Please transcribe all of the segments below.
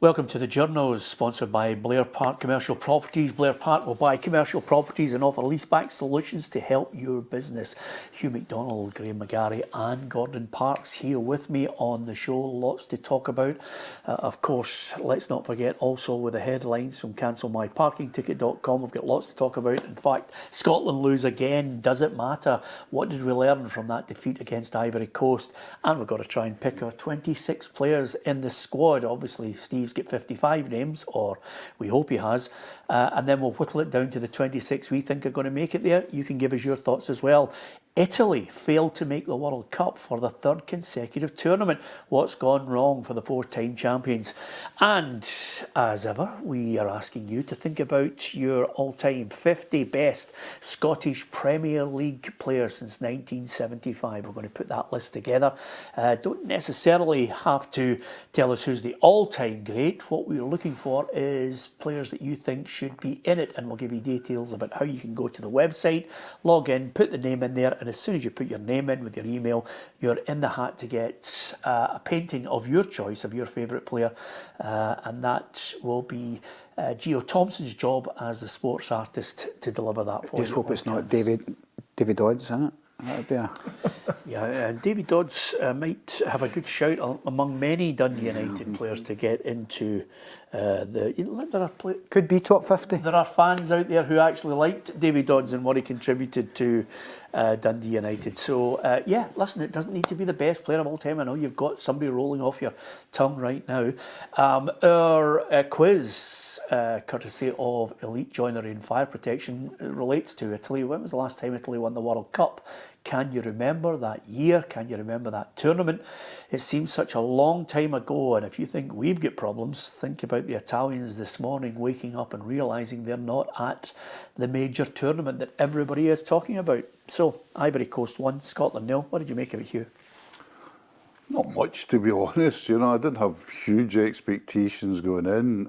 Welcome to the Journos, sponsored by Blair Park Commercial Properties. Blair Park will buy commercial properties and offer leaseback solutions to help your business. Hugh McDonald, Graham McGarry and Gordon Parks here with me on the show. Lots to talk about. Of course, let's not forget also with the headlines from cancelmyparkingticket.com. We've got lots to talk about. In fact, Scotland lose again. Does it matter? What did we learn from that defeat against Ivory Coast? And we've got to try and pick our 26 players in the squad. Obviously, Steve's get 55 names, or we hope he has, and then we'll whittle it down to the 26 we think are going to make it there. You can give us your thoughts as well. Italy failed to make the World Cup for the third consecutive tournament. What's gone wrong for the four-time champions? And as ever, we are asking you to think about your all-time 50 best Scottish Premier League players since 1975. We're going to put that list together. Don't necessarily have to tell us who's the all-time great. What we're looking for is players that you think should be in it, and we'll give you details about how you can go to the website, log in, put the name in there, and as soon as you put your name in with your email, you're in the hat to get a painting of your choice of your favourite player, and that will be Gio Thompson's job as the sports artist to deliver that for you. Just hope it's not David Dodds, isn't it? That'd be a... Yeah, and David Dodds might have a good shout among many Dundee United players to get into Could be top 50. There are fans out there who actually liked David Dodds and what he contributed to Dundee United. So, yeah, listen, it doesn't need to be the best player of all time. I know you've got somebody rolling off your tongue right now. Our quiz, courtesy of Elite Joinery and Fire Protection, relates to Italy. When was the last time Italy won the World Cup? Can you remember that year? Can you remember that tournament? It seems such a long time ago, and if you think we've got problems, think about the Italians this morning waking up and realising they're not at the major tournament that everybody is talking about. So, Ivory Coast won, Scotland nil. What did you make of it, Hugh? Not much, to be honest. You know, I didn't have huge expectations going in.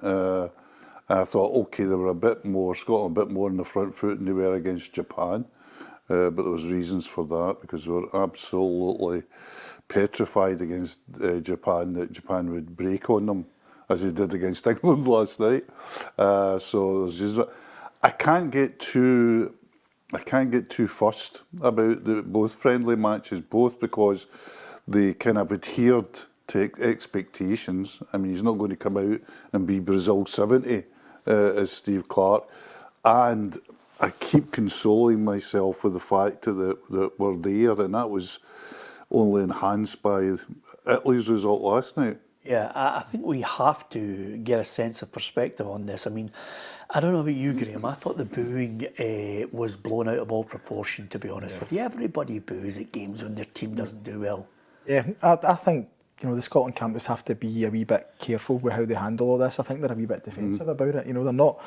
I thought, okay, they were Scotland a bit more on the front foot than they were against Japan. But there was reasons for that, because we were absolutely petrified against Japan that Japan would break on them, as they did against England last night. So there's just, I can't get too fussed about both friendly matches, both because they kind of adhered to expectations. I mean, he's not going to come out and be Brazil 70 as Steve Clarke, and I keep consoling myself with the fact that we're there, and that was only enhanced by Italy's result last night. Yeah, I think we have to get a sense of perspective on this. I mean, I don't know about you, Graham. I thought the booing was blown out of all proportion, to be honest with you. Everybody boos at games when their team doesn't do well. Yeah, I think, you know, the Scotland campus have to be a wee bit careful with how they handle all this. I think they're a wee bit defensive about it. You know, they're not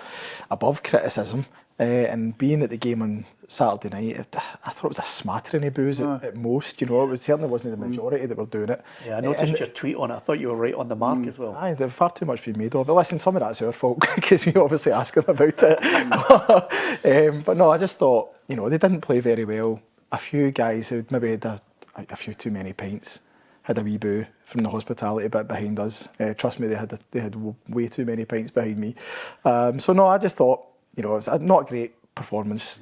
above criticism. And being at the game on Saturday night, I thought it was a smattering of boos at most. You know, it certainly wasn't the majority that were doing it. Yeah, I noticed your tweet on it. I thought you were right on the mark as well. Aye, there's far too much being made of it. Listen, some of that's our fault because we obviously asked them about it. But no, I just thought, you know, they didn't play very well. A few guys who maybe had a few too many pints had a wee boo from the hospitality bit behind us. Trust me, they had way too many pints behind me. So no, I just thought, you know, it was not a great performance.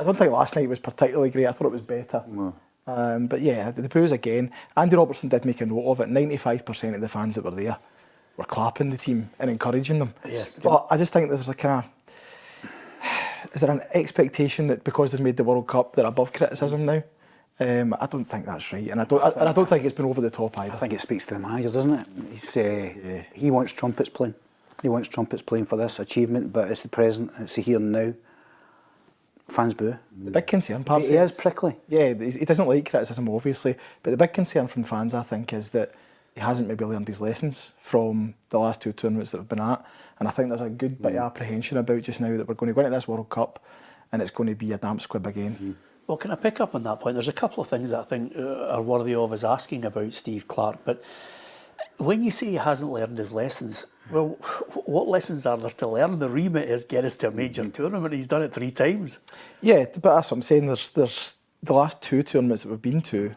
I don't think last night was particularly great. I thought it was better. No. But yeah, the boos again. Andy Robertson did make a note of it. 95% of the fans that were there were clapping the team and encouraging them. Yes. But I just think there's a kind of... Is there an expectation that because they've made the World Cup, they're above criticism now? I don't think that's right, and I don't think it's been over the top either. I think it speaks to the manager, doesn't it? He wants trumpets playing. He wants trumpets playing for this achievement, but it's the present, it's the here and now. Fans boo. The big concern, perhaps, he is prickly. Yeah, he doesn't like criticism, obviously, but the big concern from fans, I think, is that he hasn't maybe learned his lessons from the last two tournaments that we've been at, and I think there's a good bit of apprehension about just now that we're going to go into this World Cup, and it's going to be a damp squib again. Well, can I pick up on that point? There's a couple of things that I think are worthy of us asking about Steve Clarke, but when you say he hasn't learned his lessons, well, what lessons are there to learn? The remit is get us to a major tournament. He's done it 3 times. Yeah, but that's what I'm saying. There's the last 2 tournaments that we've been to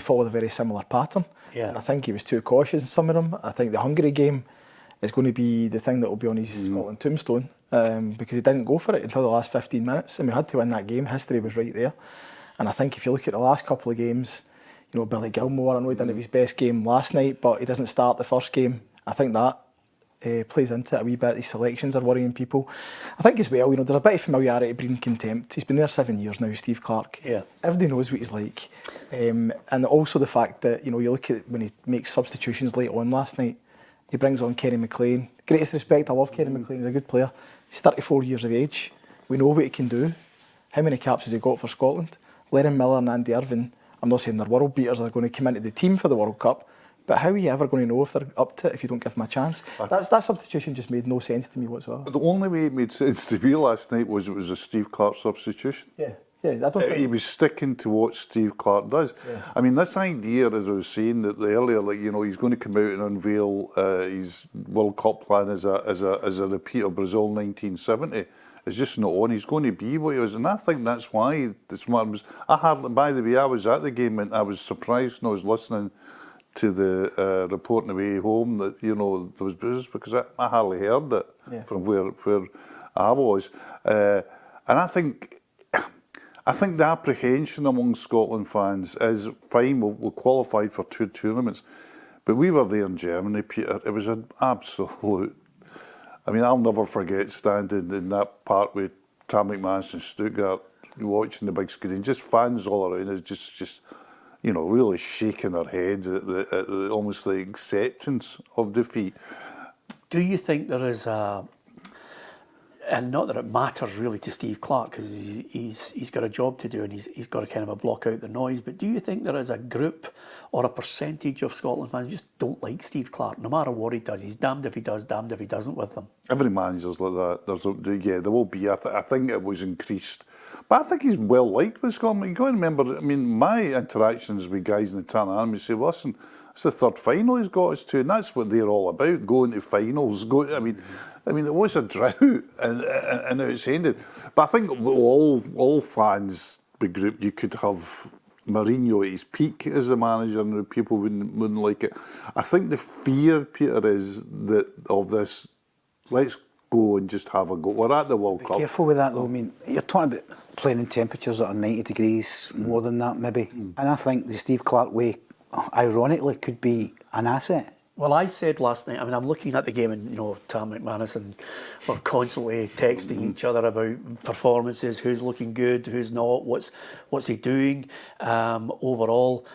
followed a very similar pattern. Yeah. And I think he was too cautious in some of them. I think the Hungary game, is going to be the thing that will be on his Scotland tombstone, because he didn't go for it until the last 15 minutes, and we had to win that game. History was right there. And I think if you look at the last couple of games, you know, Billy Gilmore, I know he didn't have his best game last night, but he doesn't start the first game. I think that plays into it a wee bit. These selections are worrying people. I think as well, you know, there's a bit of familiarity breeding contempt. He's been there 7 years now, Steve Clarke. Yeah. Everybody knows what he's like. And also the fact that, you know, you look at when he makes substitutions late on last night, he brings on Kenny McLean. Greatest respect, I love Kenny McLean, he's a good player. He's 34 years of age. We know what he can do. How many caps has he got for Scotland? Lennon Miller and Andy Irvine, I'm not saying they're world beaters, they're going to come into the team for the World Cup, but how are you ever going to know if they're up to it if you don't give them a chance? That substitution just made no sense to me whatsoever. The only way it made sense to me last night was it was a Steve Clarke substitution. Yeah, I don't think... He was sticking to what Steve Clarke does. Yeah. I mean, this idea, as I was saying that earlier, like, you know, he's going to come out and unveil his World Cup plan as a repeat of Brazil 1970. It's just not on. He's going to be what he was, and I think that's why the smart was. By the way, I was at the game and I was surprised when I was listening to the reporting away home that, you know, there was business, because I hardly heard it from where I was, and I think the apprehension among Scotland fans is fine. We qualified for 2 tournaments, but we were there in Germany, Peter. It was an absolute. I mean, I'll never forget standing in that park with Tam McManus in Stuttgart, watching the big screen, just fans all around us, just you know, really shaking their heads at the almost the acceptance of defeat. Do you think there is a, and not that it matters really to Steve Clarke, because he's got a job to do and he's got to kind of block out the noise, but do you think there is a group or a percentage of Scotland fans who just don't like Steve Clarke, no matter what he does? He's damned if he does, damned if he doesn't with them. Every manager's like that. There will be. I think it was increased. But I think he's well liked with Scotland. You've got to remember, I mean, my interactions with guys in the Tan Army say, listen, it's the 3rd final he's got us to, and that's what they're all about, going to finals. I mean, it was a drought, and now it's ended. But I think all fans be grouped. You could have Mourinho at his peak as a manager, and people wouldn't like it. I think the fear, Peter, is that of this, let's go and just have a go. We're at the World Cup. Be careful with that, though. I mean, you're talking about playing in temperatures that are 90 degrees, more than that maybe. And I think the Steve Clarke way, ironically, could be an asset. Well, I said last night, I mean, I'm looking at the game and, you know, Tam McManus and we're constantly texting each other about performances, who's looking good, who's not, what's he doing overall.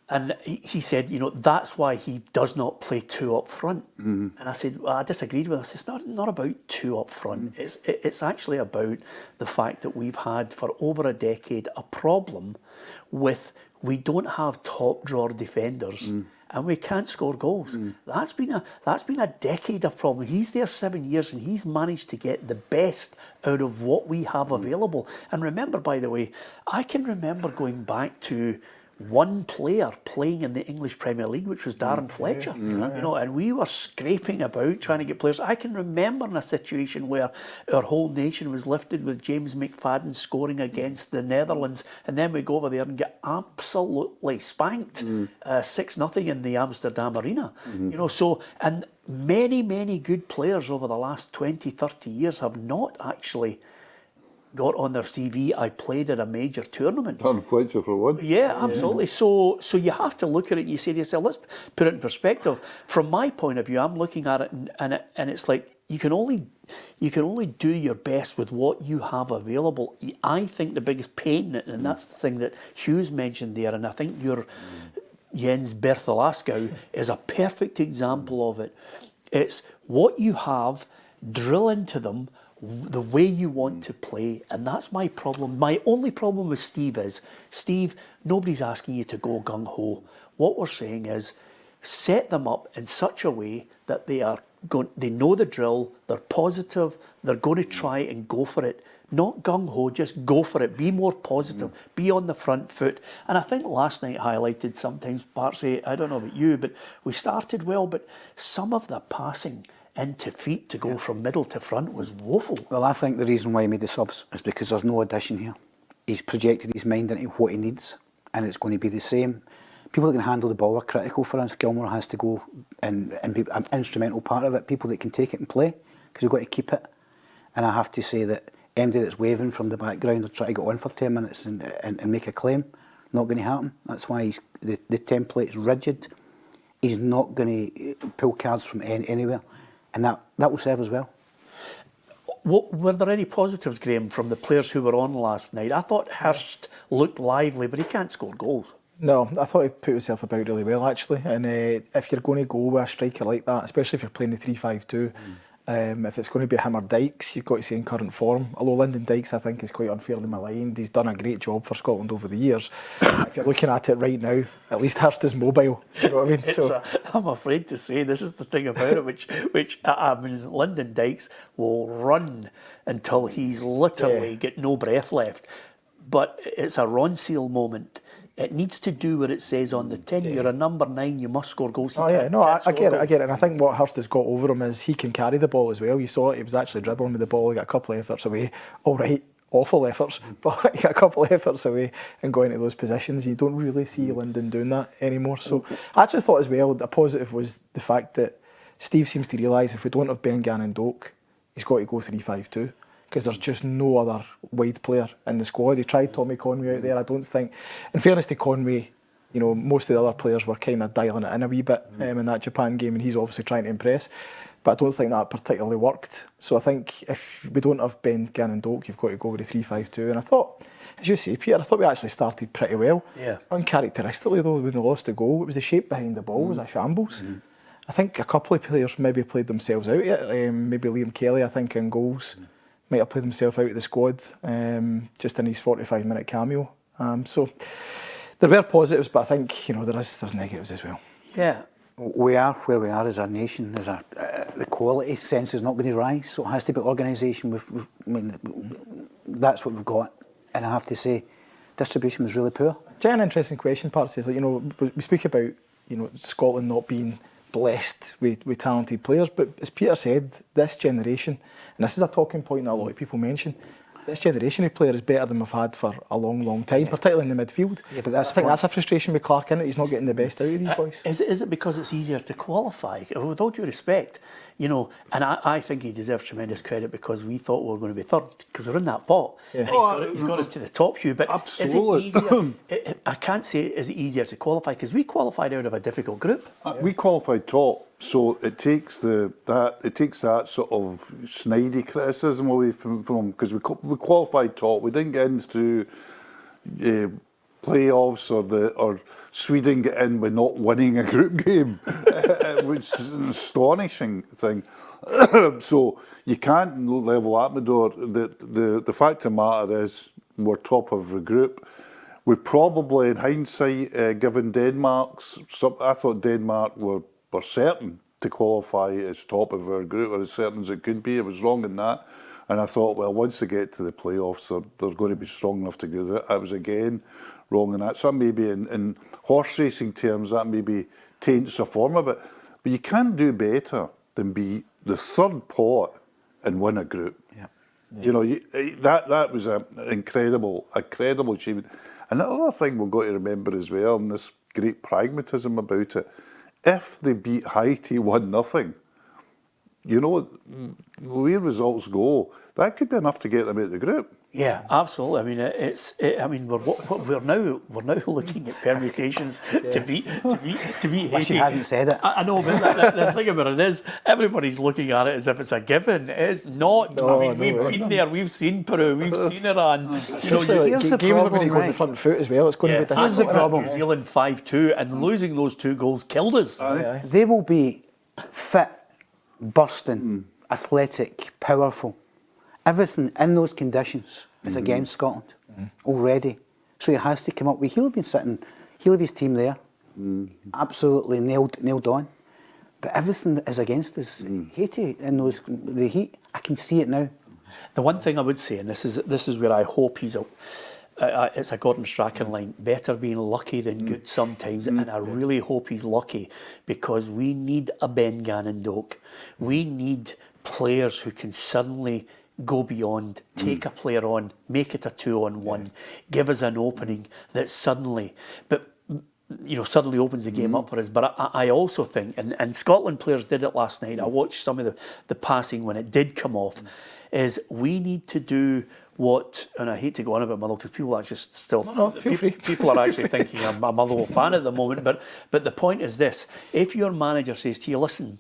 And he said, you know, that's why he does not play 2 up front. And I said, well, I disagreed with him. I said, it's not about 2 up front. It's actually about the fact that we've had for over a decade a problem with, we don't have top drawer defenders. And we can't score goals. That's been a decade of problem. He's there 7 years and he's managed to get the best out of what we have available. And remember, by the way, I can remember going back to one player playing in the English Premier League, which was Darren Fletcher. You know, and we were scraping about trying to get players. I can remember in a situation where our whole nation was lifted with James McFadden scoring against the Netherlands, and then we go over there and get absolutely spanked 6-0 in the Amsterdam Arena. You know, so, and many good players over the last 20, 30 years have not actually got on their CV, I played at a major tournament. Darren Fletcher for one. Yeah, absolutely. So you have to look at it and you say to yourself, let's put it in perspective. From my point of view, I'm looking at it and it's like you can only do your best with what you have available. I think the biggest pain, and that's the thing that Hugh's mentioned there, and I think your Jens Berthelaskau is a perfect example of it. It's what you have, drill into them the way you want to play, and that's my problem. My only problem with Steve is, Steve, nobody's asking you to go gung-ho. What we're saying is, set them up in such a way that they know the drill, they're positive, they're going to try and go for it. Not gung-ho, just go for it. Be more positive, be on the front foot. And I think last night highlighted sometimes, Bartsy, I don't know about you, but we started well, but some of the passing into feet to go from middle to front was woeful. Well, I think the reason why he made the subs is because there's no addition here. He's projected his mind into what he needs, and it's going to be the same. people that can handle the ball are critical for us. Gilmore has to go and be an instrumental part of it. People that can take it and play, because we've got to keep it. And I have to say that anybody that's waving from the background or try to get on for 10 minutes and make a claim, not going to happen. That's why the template's rigid. He's not going to pull cards from anywhere. And that will serve as well. Were there any positives, Graham, from the players who were on last night? I thought Hurst looked lively, but he can't score goals. No, I thought he put himself about really well, actually. And if you're going to go with a striker like that, especially if you're playing the 3-5-2, if it's going to be him or Dykes, you've got to say in current form. Although Lyndon Dykes, I think, is quite unfairly maligned. He's done a great job for Scotland over the years. If you're looking at it right now, at least Hurst is mobile. Do you know what I mean? I'm afraid to say this is the thing about it, which I mean, Lyndon Dykes will run until he's literally got no breath left. But it's a Ron Seal moment. It needs to do what it says on the tin. You're a number 9, you must score goals. I get it. And I think what Hurst has got over him is he can carry the ball as well. You saw it, he was actually dribbling with the ball, he got a couple of efforts away. All right, awful efforts, but he got a couple of efforts away and going into those positions. You don't really see Lyndon doing that anymore. So I actually thought as well, the positive was the fact that Steve seems to realise if we don't have Ben Gannon Doak, he's got to go 3-5-2. Because there's just no other wide player in the squad. He tried Tommy Conway out there. I don't think, in fairness to Conway, you know, most of the other players were kind of dialing it in a wee bit in that Japan game, and he's obviously trying to impress. But I don't think that particularly worked. So I think if we don't have Ben Gannon Doak, you've got to go with the 3-5-2. And I thought, as you say, Peter, I thought we actually started pretty well. Yeah. Uncharacteristically though, when they lost the goal, it was the shape behind the ball was a shambles. I think a couple of players maybe played themselves out of it. Maybe Liam Kelly, I think, in goals. Might have played himself out of the squad just in his 45-minute cameo. So there were positives, but I think there's negatives as well. Yeah. We are where we are as a nation. The quality sense is not going to rise, so it has to be organisation. That's what we've got, and I have to say, distribution was really poor. An interesting question, Parts, is that we speak about Scotland not being blessed with talented players, but as Peter said, this generation, and this is a talking point that a lot of people mention, this generation of player is better than we've had for a long, long time, particularly in the midfield. Yeah, but I think that's a frustration with Clarke, isn't it? He's not getting the best out of these boys. Is it because it's easier to qualify? With all due respect, and I think he deserves tremendous credit because we thought we were going to be third because we're in that pot. Yeah. And he's got us to the top, Hugh. But absolutely. Is it easier? I can't say is it easier to qualify because we qualified out of a difficult group. We qualified top, so it takes that sort of snidey criticism away from because we qualified top. We didn't get into playoffs or Sweden get in by not winning a group game, which is an astonishing thing. So you can't level at me door. The fact of the matter is we're top of the group. We probably, in hindsight, given Denmark's, I thought Denmark were certain to qualify as top of our group, or as certain as it could be. It was wrong in that. And I thought, well, once they get to the playoffs, they're going to be strong enough to do that. I was again wrong in that. So maybe in horse racing terms, that maybe taints the form a bit. But you can do better than be the third pot and win a group. Yeah. That was an incredible achievement. And another thing we've got to remember as well, and this great pragmatism about it, if they beat Haiti 1-0, the way results go, that could be enough to get them out of the group. Yeah, absolutely. I mean, we're now looking at permutations to beat Haiti. She hasn't said it. I know, but the thing about it is, everybody's looking at it as if it's a given. It's not. We've been there. We've seen Peru. We've seen Iran. Here's the games problem, are going to go on the front foot as well. It's going to be difficult. Here's the problem. New Zealand 5-2 and losing those 2 goals killed us. They will be fit, bursting, athletic, powerful. Everything in those conditions is against Scotland already. So he has to come up with. He'll have his team there, absolutely nailed on. But everything is against us. Haiti in the heat, I can see it now. The one thing I would say, and this is where I hope he's it's a Gordon Strachan line, better being lucky than good sometimes, and I really hope he's lucky because we need a Ben Gannon Doak. We need players who can suddenly go beyond, take a player on, make it a 2-on-1, give us an opening that suddenly, but suddenly opens the game up for us. But I also think, and Scotland players did it last night, I watched some of the passing when it did come off, is we need to do what, and I hate to go on about Motherwell because people are just still, feel free. people are actually thinking I'm a Motherwell fan at the moment, but the point is this: if your manager says to you, listen,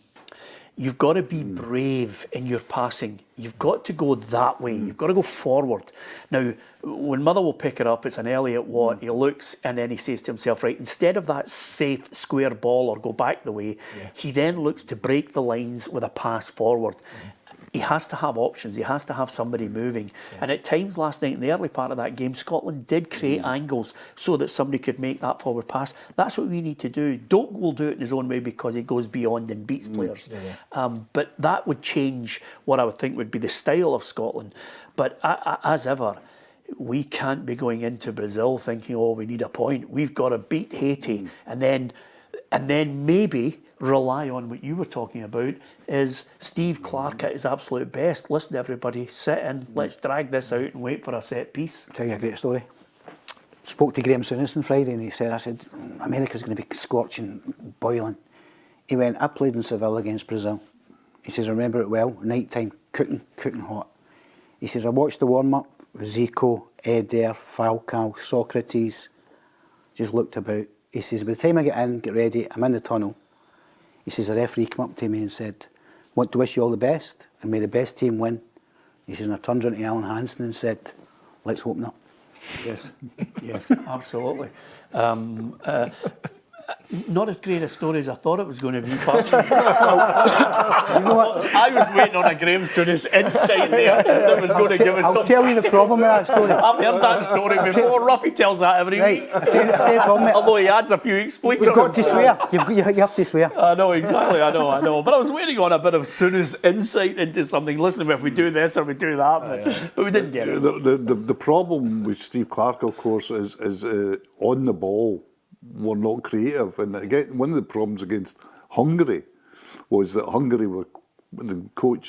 you've got to be brave in your passing. You've got to go that way. You've got to go forward. Now, when Motherwell pick it up, it's an Elliot Watt. He looks and then he says to himself, right, instead of that safe square ball or go back the way, he then looks to break the lines with a pass forward. He has to have options. He has to have somebody moving. And at times last night in the early part of that game, Scotland did create angles so that somebody could make that forward pass. That's what we need to do. Doak will do it in his own way because he goes beyond and beats players. But that would change what I would think would be the style of Scotland. But as ever, we can't be going into Brazil thinking, oh, we need a point. We've got to beat Haiti and then maybe rely on what you were talking about is Steve Clarke at his absolute best. Listen, everybody, sit in, let's drag this out and wait for a set piece. I'll tell you a great story. Spoke to Graham Souness on Friday and he said, I said, America's going to be scorching, boiling. He went, I played in Seville against Brazil. He says, I remember it well, night time, cooking hot. He says, I watched the warm-up with Zico, Eder, Falcao, Socrates, just looked about. He says, by the time I get in, get ready, I'm in the tunnel. He says, the referee came up to me and said, want to wish you all the best and may the best team win. He says, and I turned around to Alan Hansen and said, let's hope not. Yes, absolutely. Not as great a story as I thought it was going to be, personally. You know what? I was waiting on a Graham Souness insight there that was going to give us I'll tell you the problem with that story. I've heard that story before. Ruffy tells that every week. I'll tell you the problem. Although he adds a few expletives. You've got to swear. You have to swear. I know, exactly, I know. But I was waiting on a bit of Souness insight into something. Listen, if we do this or we do that, but we didn't get it. The problem with Steve Clarke, of course, is on the ball, we're not creative. And again, one of the problems against Hungary was that Hungary were, the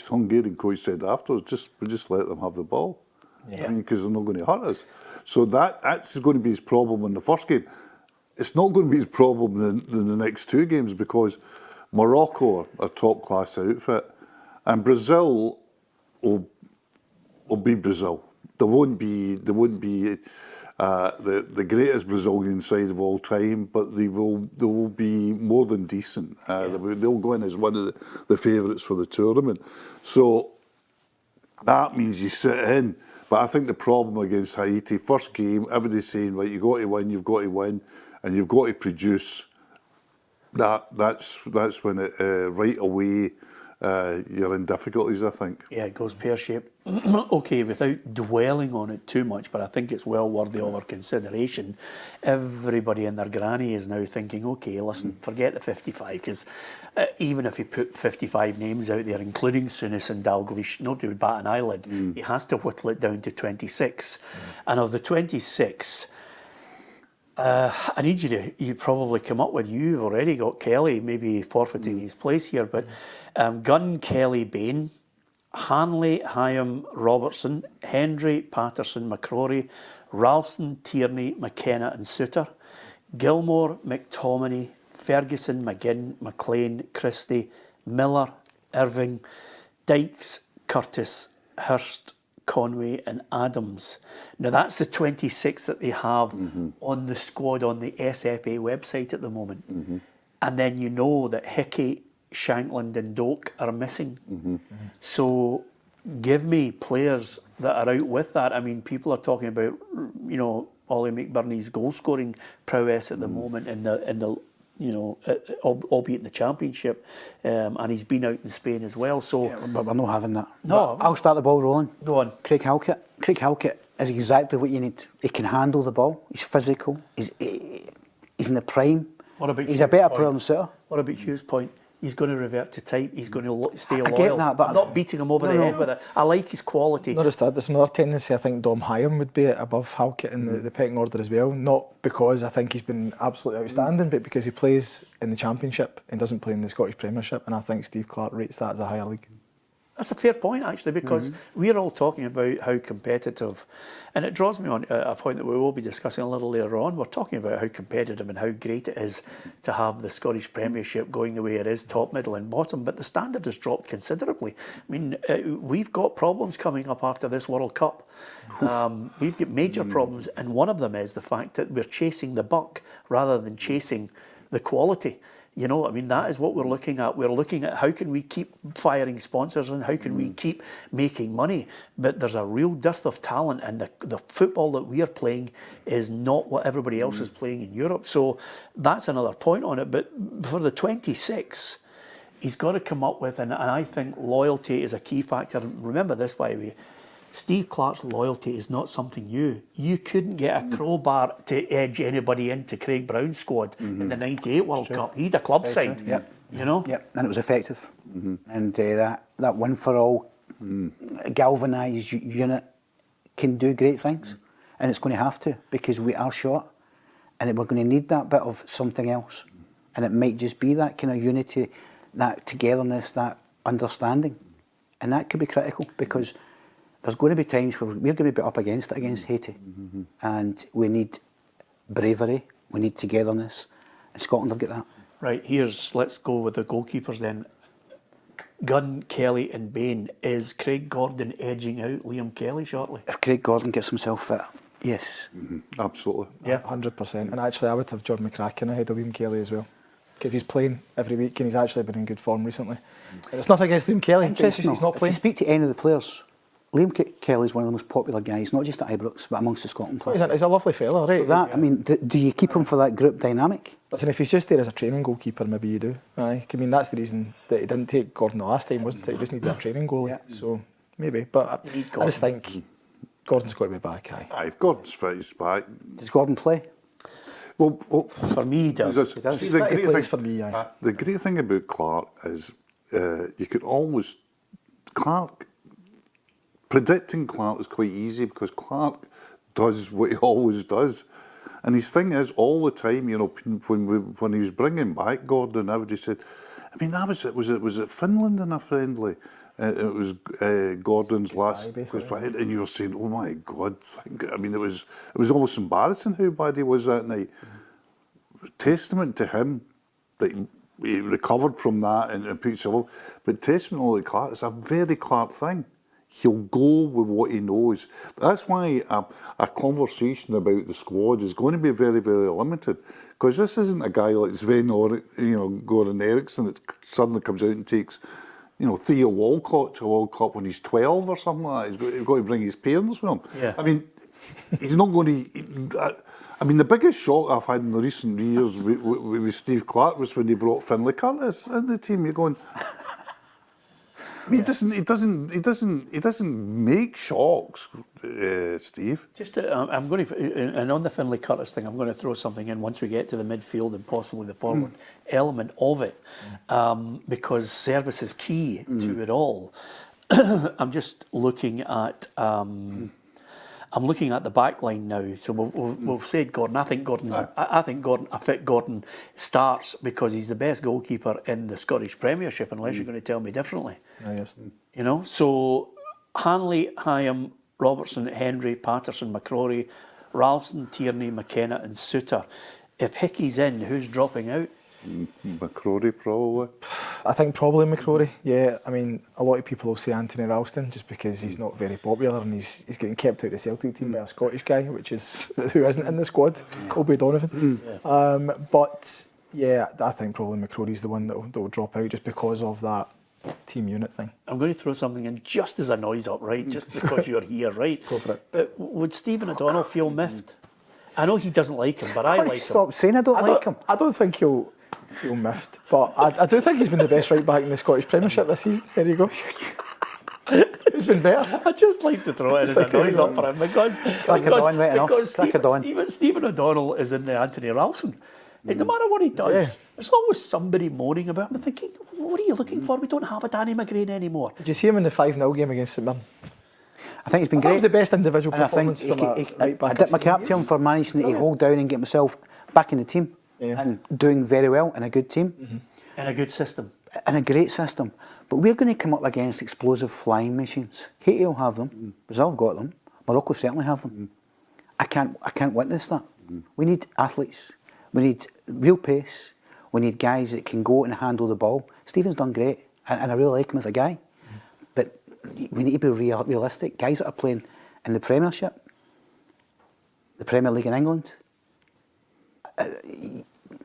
Hungarian coach said afterwards, we just let them have the ball. I mean, because they're not going to hurt us. So that's going to be his problem in the first game. It's not going to be his problem in the next two games because Morocco are a top-class outfit and Brazil will be Brazil. They won't be the greatest Brazilian side of all time, but they will be more than decent. They'll go in as one of the favourites for the tournament. So that means you sit in. But I think the problem against Haiti, first game, everybody's saying, right, you've got to win, and you've got to produce. That's when it right away you're in difficulties, I think. Yeah, it goes pear-shaped. Okay, without dwelling on it too much, but I think it's well worthy of our consideration. Everybody and their granny is now thinking, okay, listen, forget the 55, because even if you put 55 names out there, including Souness and Dalglish, nobody would bat an eyelid. He has to whittle it down to 26. And of the 26... I need you probably come up with, you've already got Kelly maybe forfeiting his place here, but Gunn, Kelly, Bain, Hanley, Hyam, Robertson, Hendry, Patterson, McCrory, Ralston, Tierney, McKenna and Suter, Gilmore, McTominay, Ferguson, McGinn, McLean, Christie, Miller, Irving, Dykes, Curtis, Hurst, Conway and Adams. Now that's the 26 that they have on the squad on the SFA website at the moment. And then you know that Hickey, Shankland and Doak are missing. So give me players that are out with that. I mean, people are talking about, Ollie McBurney's goal scoring prowess at the moment in the albeit in the Championship, and he's been out in Spain as well. So, But we're not having that. No. But I'll start the ball rolling. Go on. Craig Halkett is exactly what you need. He can handle the ball. He's physical. He's in the prime. What about He's a better player than Suter. What about Hughes' point? He's going to revert to type. He's going to stay loyal. I get that, but I'm not beating him over the head with it. I like his quality. Not just that, there's another tendency. I think Dom Hyam would be above Halkett in the pecking order as well. Not because I think he's been absolutely outstanding, but because he plays in the Championship and doesn't play in the Scottish Premiership. And I think Steve Clarke rates that as a higher league. That's a fair point, actually, because we're all talking about how competitive, and it draws me on a point that we will be discussing a little later on. We're talking about how competitive and how great it is to have the Scottish Premiership going the way it is, top, middle and bottom, but the standard has dropped considerably. I mean, we've got problems coming up after this World Cup. We've got major problems, and one of them is the fact that we're chasing the buck rather than chasing the quality. You know, I mean, that is what we're looking at. We're looking at how can we keep firing sponsors and how can we keep making money. But there's a real dearth of talent, and the football that we are playing is not what everybody else is playing in Europe. So that's another point on it. But for the 26, he's got to come up with, and I think loyalty is a key factor. And remember this, by the way, Steve Clarke's loyalty is not something new. You couldn't get a crowbar to edge anybody into Craig Brown's squad in the '98 World Cup. He had a club side, you know? Yep, and it was effective. And that win for all galvanised unit can do great things. And it's going to have to, because we are short. And we're going to need that bit of something else. And it might just be that kind of unity, that togetherness, that understanding. And that could be critical, because there's going to be times where we're going to be up against it, against Haiti. And we need bravery, we need togetherness. And Scotland have got that. Right, let's go with the goalkeepers then. Gunn, Kelly and Bain. Is Craig Gordon edging out Liam Kelly shortly? If Craig Gordon gets himself fit, yes. Absolutely. Yeah, 100%. And actually, I would have John McCracken ahead of Liam Kelly as well, because he's playing every week and he's actually been in good form recently. And it's nothing against Liam Kelly. Interesting. He's not If playing. you speak to any of the players, Liam Kelly's one of the most popular guys, not just at Ibrox, but amongst the Scotland players. He's a lovely fella, right? So that, I mean, do you keep him for that group dynamic? Listen, if he's just there as a training goalkeeper, maybe you do. Aye. I mean, that's the reason that he didn't take Gordon the last time, wasn't it? He just needed a training goalie. So, maybe. But I just think Gordon's got to be back, aye. If Gordon's fit, he's back. Does Gordon play? Well, For me, he does. See, He's the fit, he great plays thing, for me, aye. the great thing about Clarke is you can always... Predicting Clarke is quite easy, because Clarke does what he always does. And his thing is, all the time, you know, when he was bringing back Gordon, everybody said, I mean, that was it Finland in a friendly? It was Gordon's last place, and you were saying, oh my God. I mean, it was almost embarrassing how bad he was that night. Testament to him that he recovered from that and put himself up. But testament to Clarke, it's a very Clarke thing. He'll go with what he knows. That's why a conversation about the squad is going to be very, very limited. Because this isn't a guy like Sven or Gordon Eriksson that suddenly comes out and takes, Theo Walcott to a World Cup when he's 12 or something like that. He's got to bring his parents with him. Yeah. I mean, he's not going to... I mean, the biggest shock I've had in the recent years with Steve Clarke was when he brought Finlay Curtis in the team. You're going... I mean, he doesn't make shocks, Steve. Just, I'm going to, and on the Finlay Curtis thing, I'm going to throw something in once we get to the midfield and possibly the forward element of it, because service is key to it all. I'm just looking at. I'm looking at the backline now. So we've said Gordon. I think Gordon starts because he's the best goalkeeper in the Scottish Premiership, unless you're going to tell me differently. Yes. So Hanley, Hyam, Robertson, Henry, Patterson, McCrory, Ralston, Tierney, McKenna and Suter. If Hickey's in, who's dropping out? McCrory, probably. I think probably McCrory, yeah. I mean, a lot of people will say Anthony Ralston just because he's not very popular and he's getting kept out of the Celtic team by a Scottish guy, who isn't in the squad, Colby Donovan. But yeah, I think probably McCrory's the one that will drop out just because of that team unit thing. I'm going to throw something in just as a noise up, right? Just because you're here, right? Go for it. But would Stephen O'Donnell feel miffed? I know he doesn't like him, but I like him. Stop saying I don't like him. I don't think he'll feel miffed, but I do think he's been the best right back in the Scottish Premiership this season. There you go. Who's been better? I'd just like to throw it as a noise up for him because Stephen O'Donnell is in the Anthony Ralston. And no matter what he does, there's always somebody moaning about him and thinking, what are you looking for? We don't have a Danny McGrain anymore. Did you see him in the 5-0 game against St Mirren? I think he's been great. That was the best individual and performance from a right back. I dip my cap to him for managing to hold down and get himself back in the team and doing very well in a good team. In a good system. and a great system. But we're going to come up against explosive flying machines. Haiti will have them. Brazil have got them. Morocco certainly have them. I can't witness that. We need athletes. We need real pace. We need guys that can go and handle the ball. Stephen's done great, and I really like him as a guy. But we need to be realistic. Guys that are playing in the Premiership, the Premier League in England,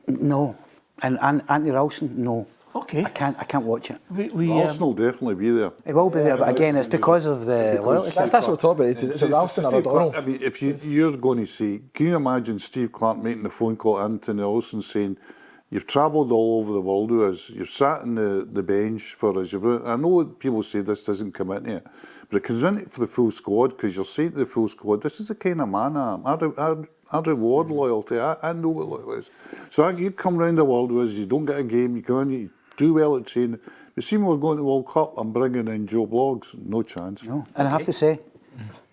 no. And Anthony Ralston, no. Okay. I can't watch it. Arsenal will definitely be there. It will be there, but again, it's because of the loyalty. That's what we're talking about. It's Ralston or Steve O'Donnell. Clarke, I mean, if you're going to say, can you imagine Steve Clarke making the phone call to Anthony Ralston saying, you've travelled all over the world with us, you've sat on the bench for us. I know people say this doesn't come into it, but it comes into it for the full squad, because you're saying to the full squad, this is the kind of man I am. I reward loyalty. I know what loyalty is. So you come round the world with us, you don't get a game, you go in, you do well at training. But see, when we're going to the World Cup, I'm bringing in Joe Bloggs. No chance. No. And I have to say,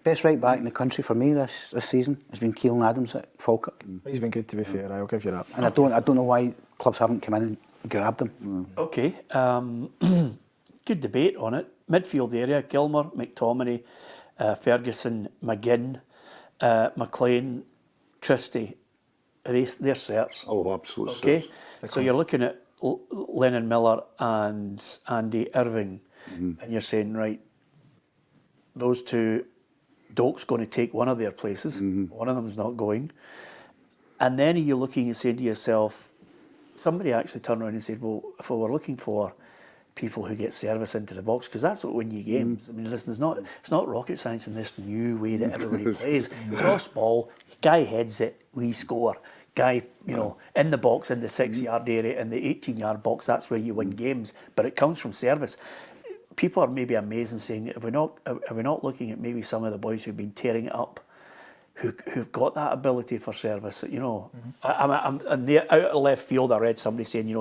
best right back in the country for me this season has been Keelan Adams at Falkirk. He's been good, to be fair. I'll give you that. And I don't know why clubs haven't come in and grabbed him. Okay. Good debate on it. Midfield area: Gilmour, McTominay, Ferguson, McGinn, McLean, Christie. They're certs. Oh, absolutely. Okay. So you're looking at Lennon Miller and Andy Irving, and you're saying, right, those two, Doak's going to take one of their places. One of them's not going. And then you're looking and saying to yourself, somebody actually turned around and said, well, if we were looking for people who get service into the box, because that's what win you games. I mean, listen, it's not rocket science in this new way that everybody plays. Cross ball, guy heads it, we score. Guy, in the box, in the 6-yard area, in the 18-yard box, that's where you win games. But it comes from service. People are maybe amazed and saying, are we not looking at maybe some of the boys who've been tearing it up, who've got that ability for service? I'm out of left field. I read somebody saying,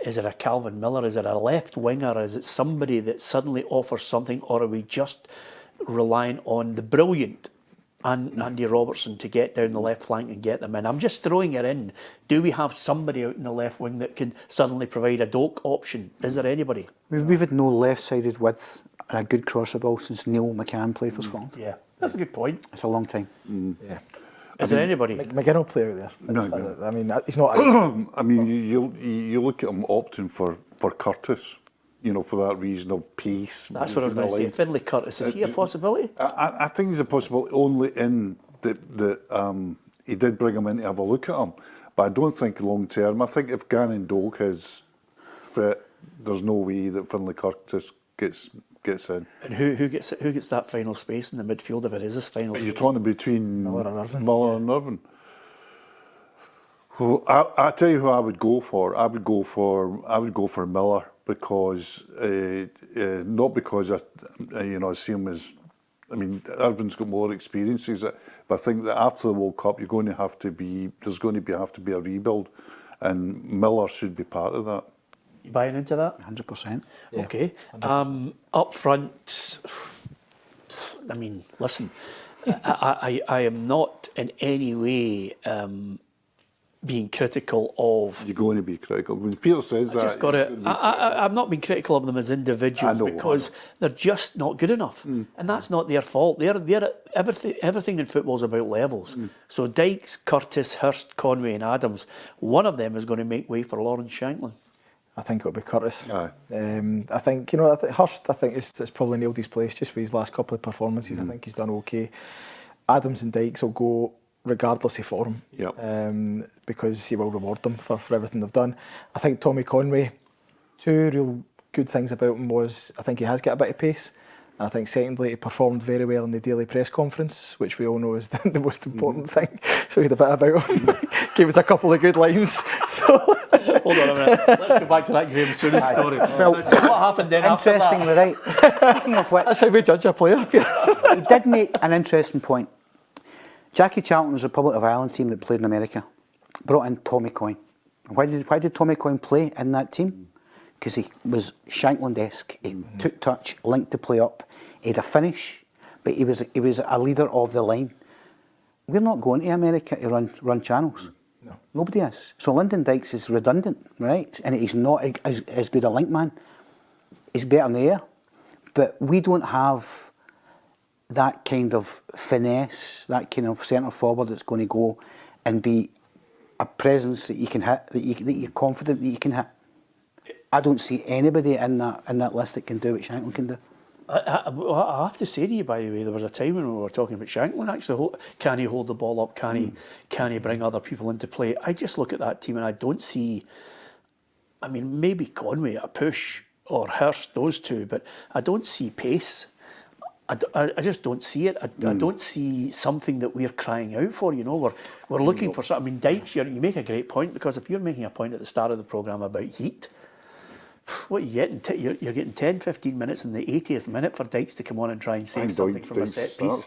is it a Calvin Miller? Is it a left winger? Is it somebody that suddenly offers something, or are we just relying on the brilliant Andy Robertson to get down the left flank and get them in? I'm just throwing it in. Do we have somebody out in the left wing that can suddenly provide a Doak option? Is there anybody? We've had no left-sided width and a good crosser ball since Neil McCann played for Scotland. Yeah, that's a good point. It's a long time. Yeah. Is there anybody? McGinn will play out there. No. I mean, he's not. I mean, you look at him opting for Curtis, for that reason of pace. That's what I was going to say. Finlay Curtis, is he a possibility? I think he's a possibility only in that he did bring him in to have a look at him, but I don't think long term. I think if Gannon Doak is fit, there's no way that Finlay Curtis gets in. And who gets that final space in the midfield if it is his final space? You're talking between Miller and Irvine. and Irvine. Well, I tell you who I would go for. I would go for Miller, because not because I see him as. I mean, Irvine's got more experiences, but I think that after the World Cup, there's going to have to be a rebuild, and Miller should be part of that. You buying into that? 100%. Yeah. Okay. Up front, I mean, listen, I am not in any way being critical of. You're going to be critical. When Peter says I'm not being critical of them as individuals, because they're just not good enough, and that's not their fault. They're everything in football is about levels. So Dykes, Curtis, Hurst, Conway, and Adams, one of them is going to make way for Lawrence Shanklin. I think it'll be Curtis. Aye. I think Hurst. I think it's probably nailed his place just with his last couple of performances. I think he's done okay. Adams and Dykes will go regardless of form. Yep. Because he will reward them for everything they've done. I think Tommy Conway, two real good things about him was I think he has got a bit of pace. And I think secondly, he performed very well in the daily press conference, which we all know is the most important thing. So he had a bit about him. Gave us a couple of good lines. So hold on a minute. Let's go back to that Graham Souness story. Well, so what happened then after that? Interestingly, right. Speaking of which, that's how we judge a player. he did make an interesting point. Jackie Charlton's Republic of Ireland team that played in America brought in Tommy Coyne. Why did Tommy Coyne play in that team? Because he was Shankland-esque. He took touch, linked the play up. He had a finish, but he was a leader of the line. We're not going to America to run channels. Nobody is. So Lyndon Dykes is redundant, right? And he's not as good a link man. He's better in the air. But we don't have that kind of finesse, that kind of centre forward that's going to go and be a presence that you can hit, that you're confident that you can hit. I don't see anybody in that list that can do what Shankland can do. I have to say to you, by the way, there was a time when we were talking about Shankland actually. Can he hold the ball up? Can he bring other people into play? I just look at that team and I don't see, I mean, maybe Conway at a push or Hurst, those two, but I don't see pace. I just don't see it. I don't see something that we're crying out for. You know, we're looking for something. I mean, Dykes, you make a great point, because if you're making a point at the start of the programme about heat, what are you getting? You're getting 10, 15 minutes in the 80th minute for Dykes to come on and try and save something from a set piece.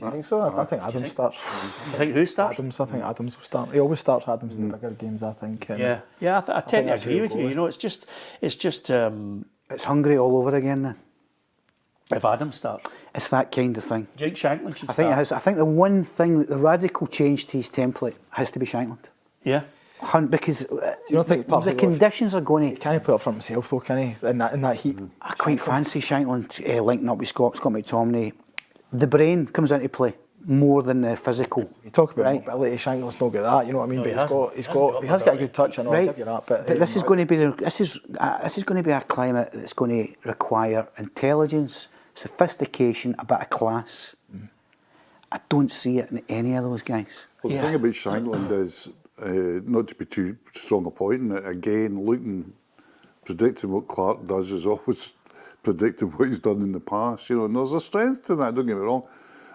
I think so. I think Adams starts. You think who starts? Adams. I think Adams will start. He always starts Adams in the bigger games, I think. Yeah, I tend to agree with you. You know, it's just. It's hungry all over again then. If Adams starts, it's that kind of thing. Do you think Shankland should I think start? it has. I think the one thing, the radical change to his template has to be Shankland. Yeah. Because you don't think the conditions are going to... Can he play up front himself though, can he? In that heat? I quite fancy Shankland linking up with Scott McTominay. The brain comes into play more than the physical. You talk about mobility, Shankland's not got that, you know what I mean? No, but he has got a good touch, I know, I'll give you that. But this is going to be a climate that's going to require intelligence, sophistication, a bit of class. I don't see it in any of those guys. Well, the thing about Shankland is, not to be too strong a point in it, again, predicting what Clarke does is always predicting what he's done in the past, you know, and there's a strength to that, don't get me wrong.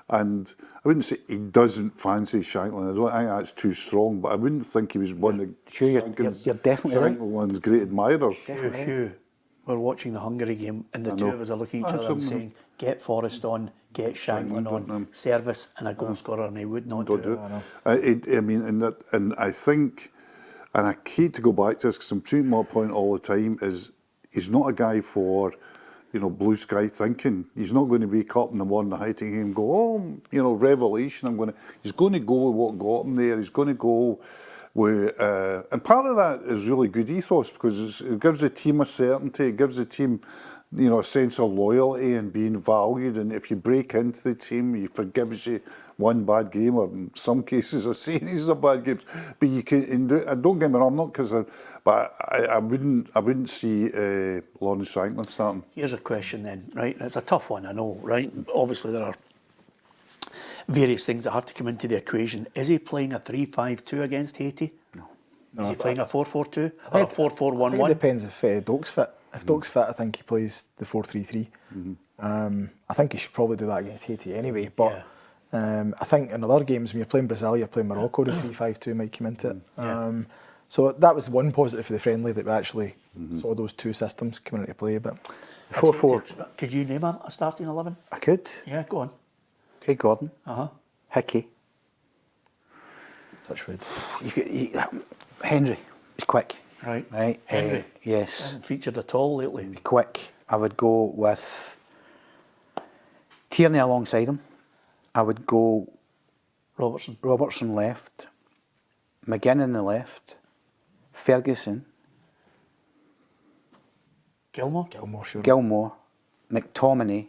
And I wouldn't say he doesn't fancy Shankland. I don't think that's too strong, but I wouldn't think he was one of you're definitely right. Shankland's great admirers. Hugh, we're watching the Hungary game and the two of us are looking at each other and saying, get Forrest on, get Shankland on, service and a goal scorer, and he would not do it. And I think, and I hate to go back to this because I'm treating my point all the time, is he's not a guy for, you know, blue sky thinking. He's not going to wake up in the morning, the heighting game, and go, oh, you know, revelation. He's going to go with what got him there. He's going to go with, and part of that is really good ethos, because it gives the team a certainty. It gives the team, you know, a sense of loyalty and being valued. And if you break into the team, he forgives you one bad game, or in some cases a series of bad games. But you can, and don't get me wrong, not because, but I wouldn't see Lawrence Shankland starting. Here's a question then, right? It's a tough one, I know, right? Obviously there are various things that have to come into the equation. Is he playing a 3-5-2 against Haiti? No. Is he playing a 4-4-2 or a 4-4-1-1? I think it depends if Doak's fit. If Doak's fit, I think he plays the 4-3-3. I think he should probably do that against Haiti anyway. But I think in other games, when you're playing Brazil, you're playing Morocco, the 3-5-2 might come into it. So that was one positive for the friendly, that we actually saw those two systems coming into play. But 4-4. Could you name a starting 11? I could. Yeah, go on. Craig Gordon. Hickey. Touchwood. Henry. He's quick. Right. Henry. Yes. Hasn't featured at all lately. Quick. I would go with Tierney alongside him. I would go Robertson left. McGinn in the left. Ferguson. Gilmore, sure. Gilmore. McTominay.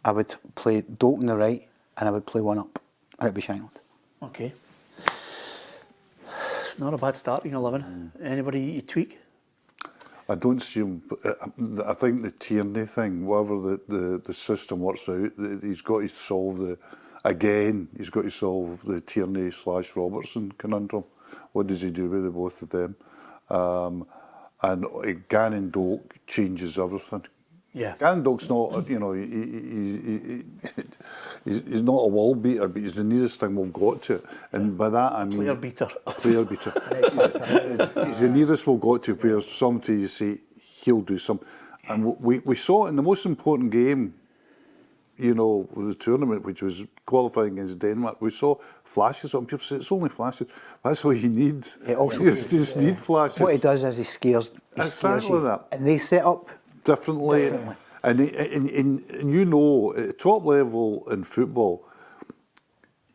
I would play Doak on the right, and I would play one up. And it'd be Shankland. Okay. It's not a bad starting 11. Anybody you tweak? I don't see him. I think the Tierney thing, whatever the system works out, he's got to solve he's got to solve the Tierney/Robertson conundrum. What does he do with the both of them? And Gannon Doak changes everything. Yeah. Gannon Doak's not, you know, he's not a wall beater, but he's the nearest thing we've got to it. And by that I mean... Player beater. Player beater. He's the nearest we've got to where somebody you say, he'll do some. And we saw it in the most important game, you know, of the tournament, which was qualifying against Denmark. We saw flashes. Some people say it's only flashes. That's all you need. You just need flashes. What he does is he scares you. That. And they set up differently. And you know, at top level in football,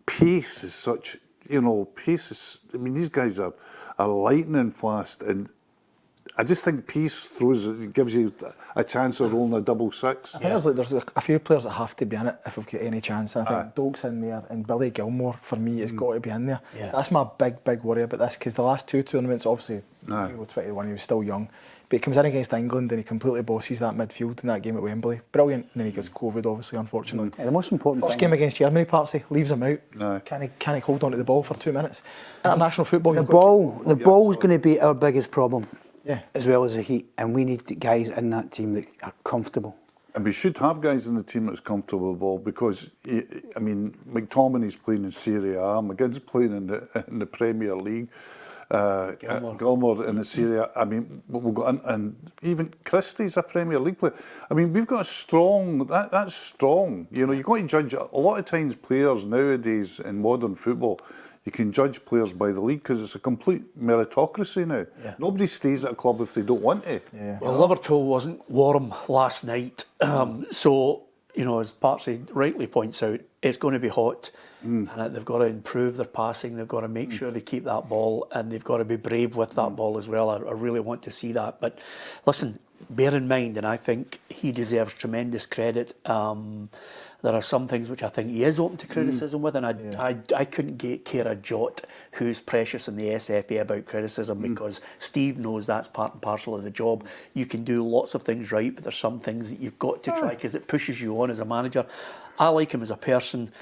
pace is such you know, pace is, I mean, these guys are lightning fast, and I just think pace gives you a chance of rolling a double six. I think there's a few players that have to be in it if we've got any chance. I think Doak's in there, and Billy Gilmore, for me, has got to be in there. Yeah. That's my big worry about this, because the last two tournaments, obviously, Euro 21, he was still young, but he comes in against England and he completely bosses that midfield in that game at Wembley. Brilliant. And then he gets COVID, obviously, unfortunately. Yeah, the most important First thing... game against Germany, Partsy, leaves him out. No. Can he hold on to the ball for 2 minutes? International football... The ball's going to be our biggest problem. Yeah. As well as the heat, and we need guys in that team that are comfortable. And we should have guys in the team that's comfortable with the ball, because, I mean, McTominay's playing in Serie A, McGinn's playing in the Premier League, Gilmore in the Serie A. I mean, we've got, and even Christie's a Premier League player. I mean, we've got a strong, that's strong. You know, you've got to judge, a lot of times players nowadays in modern football, you can judge players by the league because it's a complete meritocracy now. Yeah. Nobody stays at a club if they don't want to. Yeah. Well, Liverpool wasn't warm last night. So, you know, as Partsy rightly points out, it's going to be hot. And they've got to improve their passing. They've got to make sure they keep that ball, and they've got to be brave with that ball as well. I really want to see that. But listen, bear in mind, and I think he deserves tremendous credit. There are some things which I think he is open to criticism with, and I couldn't care a jot who's precious in the SFA about criticism, because Steve knows that's part and parcel of the job. You can do lots of things right, but there's some things that you've got to try because it pushes you on as a manager. I like him as a person.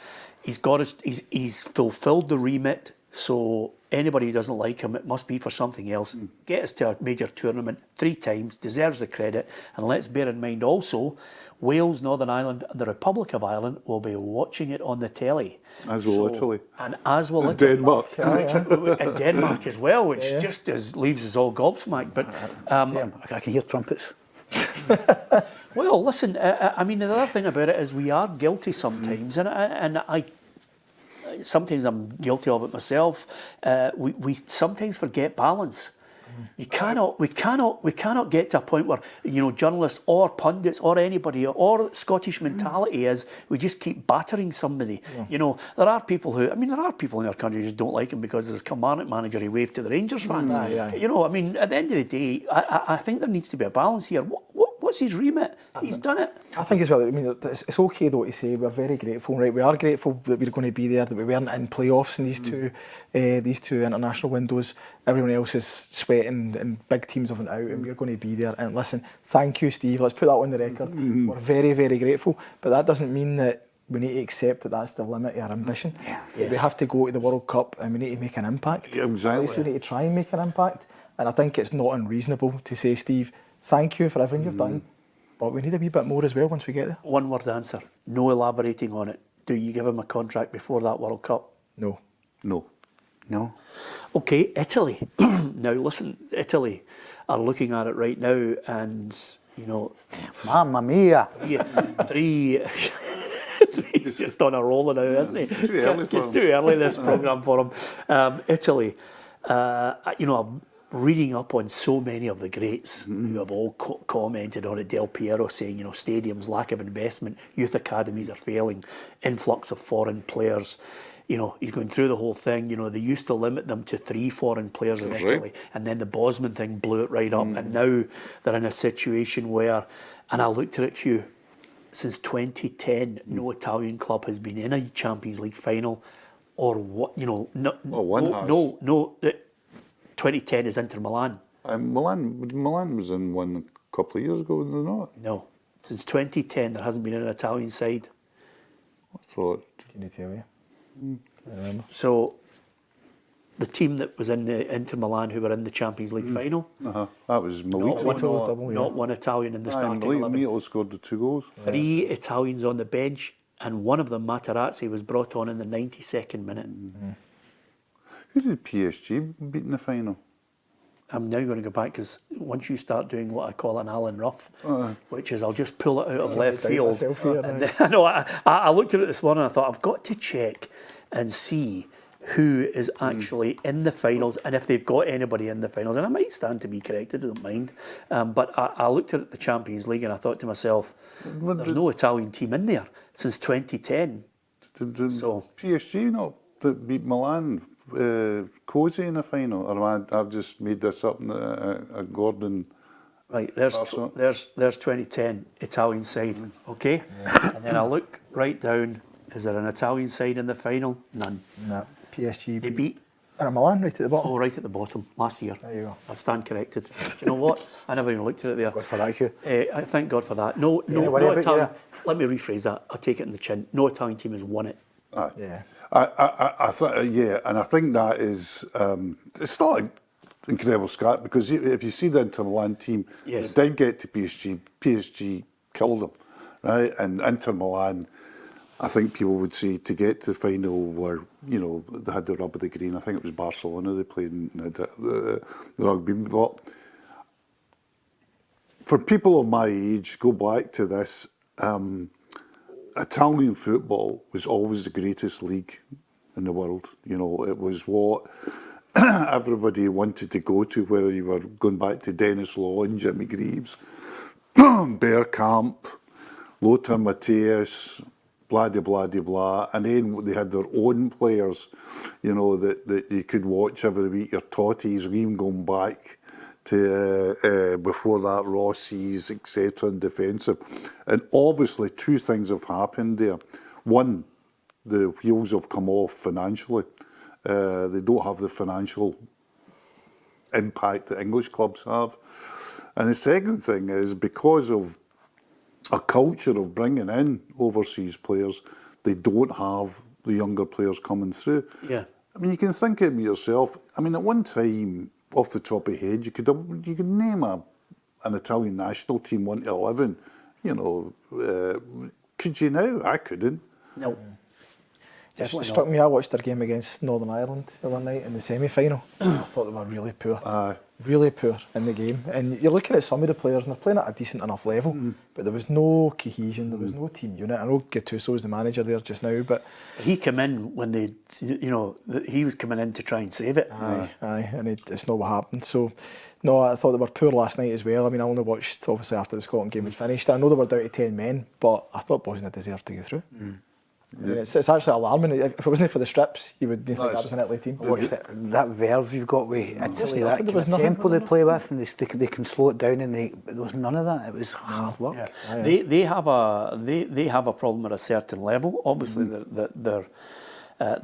He's fulfilled the remit. So anybody who doesn't like him, it must be for something else. Get us to a major tournament 3 times, deserves the credit. And let's bear in mind also, Wales, Northern Ireland and the Republic of Ireland will be watching it on the telly. As will Italy. And as will And Italy. Denmark. And Denmark as well, which just leaves us all gobsmacked. But I can hear trumpets. well, listen, I mean, the other thing about it is we are guilty sometimes, and I sometimes I'm guilty of it myself. We sometimes forget balance. We cannot get to a point where, you know, journalists or pundits or anybody or Scottish mentality is we just keep battering somebody. You know, there are people in our country who just don't like him because there's a Kilmarnock manager he waved to the Rangers fans. You know, I mean, at the end of the day, I think there needs to be a balance here. What's his remit? He's done it. I think as well, I mean, it's okay though to say we're very grateful, right? We are grateful that we're going to be there, that we weren't in playoffs in these two international windows. Everyone else is sweating and big teams have went out, and we're going to be there. And listen, thank you, Steve. Let's put that on the record. We're very, very grateful, but that doesn't mean that we need to accept that that's the limit of our ambition. We have to go to the World Cup and we need to make an impact. Yeah, exactly. At least we need to try and make an impact. And I think it's not unreasonable to say, Steve, thank you for everything you've done, but we need a wee bit more as well once we get there. One word answer. No elaborating on it. Do you give him a contract before that World Cup? No. No. Okay, Italy. Now listen, Italy are looking at it right now, and you know, Mamma mia. three. He's just on a roll now, isn't he? Too early for him. It's too early this programme for him. Italy. You know, I'm reading up on so many of the greats who have all commented on it. Del Piero saying, you know, stadiums, lack of investment, youth academies are failing, influx of foreign players. You know, he's going through the whole thing. You know, they used to limit them to 3 foreign players in Italy, and then the Bosman thing blew it right up, and now they're in a situation where, and I looked at it, Hugh, since 2010, no Italian club has been in a Champions League final, or what? You know, no. 2010 is Inter Milan. Milan was in one a couple of years ago, were they not? No, since 2010 there hasn't been an Italian side. I thought. Can you tell me? So the team that was in the Inter Milan who were in the Champions League final, That was Milito. not one Italian in the starting 11. Milito scored the 2 goals. 3 Italians on the bench, and one of them, Materazzi, was brought on in the 92nd minute. Who did PSG beat in the final? I'm now going to go back, because once you start doing what I call an Alan Ruff, which is I'll just pull it out of left field. I looked at it this morning and I thought, I've got to check and see who is actually in the finals and if they've got anybody in the finals. And I might stand to be corrected, I don't mind. But I looked at the Champions League and I thought to myself, there's no Italian team in there since 2010. So PSG not that beat Milan? Cozy in the final? Or I've just made this up, Gordon... Right, there's 2010 Italian side, okay? And then I look right down, is there an Italian side in the final? None. No. PSG. They beat... Milan right at the bottom. Oh, right at the bottom, last year. There you go. I stand corrected. Do you know what? I never even looked at it there. Good for that, Hugh. I thank God for that. No worry about Italian... you Let me rephrase that. I'll take it in the chin. No Italian team has won it. Aye. Yeah. And I think that is... it's still an incredible scat, because if you see the Inter Milan team, Yes. they did get to PSG. PSG killed them, right? And Inter Milan... I think people would say to get to the final where, you know, they had the rub of the green. I think it was Barcelona they played in the rugby. But for people of my age, go back to this, Italian football was always the greatest league in the world. You know, it was what everybody wanted to go to, whether you were going back to Dennis Law and Jimmy Greaves, Bergkamp, Lothar Matthäus, blah, de blah, de blah. And then they had their own players, you know, that you could watch every week. Your Tottis, even going back to before that, Rossi's, etc., and defensive. And obviously, two things have happened there. One, the wheels have come off financially. They don't have the financial impact that English clubs have. And the second thing is, because of a culture of bringing in overseas players, they don't have the younger players coming through. Yeah. I mean, you can think of it yourself. I mean, at one time, off the top of your head, you could name an Italian national team 1 to 11. You know, could you now? I couldn't. No. It struck me, I watched their game against Northern Ireland the one night in the semi-final. I thought they were really poor. Really poor in the game. And you're looking at some of the players and they're playing at a decent enough level, but there was no cohesion, there was no team unit. I know Gattuso was the manager there just now, but... He came in when they, you know, he was coming in to try and save it. Aye, and it's not what happened. So, no, I thought they were poor last night as well. I mean, I only watched, obviously, after the Scotland game had finished. I know they were down to 10 men, but I thought Bosnia deserved to go through. I mean, it's actually alarming. If it wasn't for the strips, you would think that was an Italy team. Watch that verve you've got with Italy, that kind of tempo they play with, and they can slow it down, and there was none of that. It was hard work. Yeah. They have a problem at a certain level. Obviously, the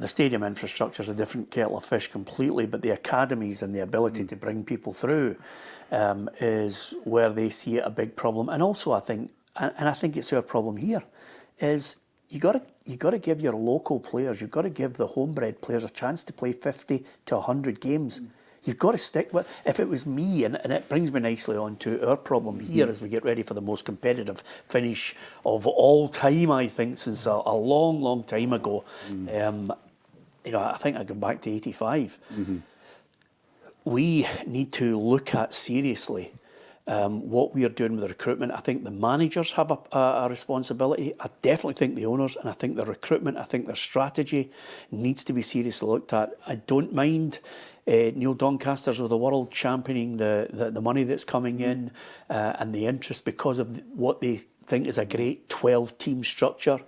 stadium infrastructure is a different kettle of fish completely, but the academies and the ability to bring people through is where they see it a big problem. And also, I think it's our problem here, is you got to give your local players, you've got to give the homebred players a chance to play 50 to 100 games. You've got to stick with... If it was me, and it brings me nicely on to our problem here as we get ready for the most competitive finish of all time, I think, since a long, long time ago. You know, I think I go back to 85. We need to look at seriously what we are doing with the recruitment. I think the managers have a responsibility. I definitely think the owners, and I think the recruitment, I think their strategy needs to be seriously looked at. I don't mind Neil Doncasters of the world championing the money that's coming in and the interest because of what they think is a great 12-team structure.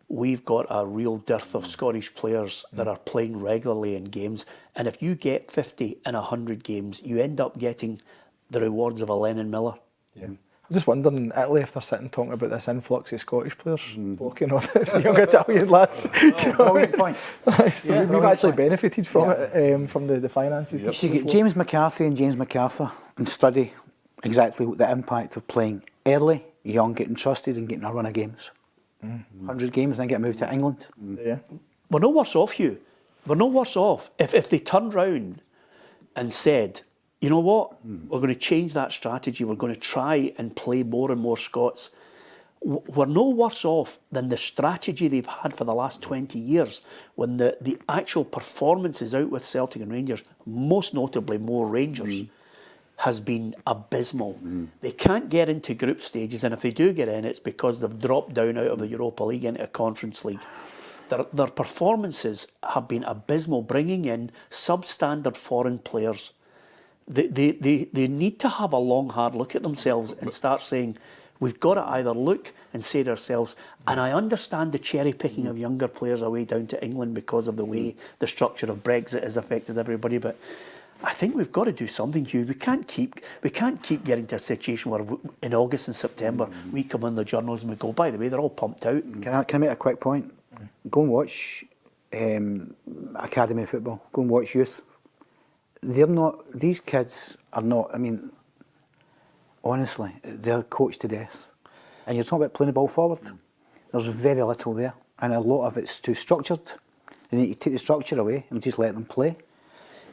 We've got a real dearth of Scottish players that are playing regularly in games, and if you get 50 in 100 games, you end up getting the rewards of a Lennon Miller. Yeah. I'm just wondering in Italy if they're sitting talking about this influx of Scottish players blocking all the young Italian lads. Brilliant point. So we've actually benefited from it, from the finances. You should get James McCarthy and James MacArthur and study exactly what the impact of playing early, young, getting trusted and getting a run of games. 100 games and then get moved to England. Yeah. We're no worse off, Hugh. We're no worse off. If they turned round and said, you know what, we're going to change that strategy, we're going to try and play more and more Scots, we're no worse off than the strategy they've had for the last 20 years when the actual performances out with Celtic and Rangers, most notably more Rangers, has been abysmal. They can't get into group stages, and if they do get in, it's because they've dropped down out of the Europa League into a Conference League. Their performances have been abysmal, bringing in substandard foreign players. They need to have a long, hard look at themselves and start saying, We've got to either look and say to ourselves, and I understand the cherry picking of younger players away down to England because of the way the structure of Brexit has affected everybody, but I think we've got to do something, Hugh. We can't keep getting to a situation where in August and September we come on the Journos and we go, by the way, they're all pumped out. Can I make a quick point? Go and watch academy football. Go and watch youth. These kids are not, I mean, honestly, they're coached to death. And you're talking about playing the ball forward. There's very little there. And a lot of it's too structured. They need to take the structure away and just let them play.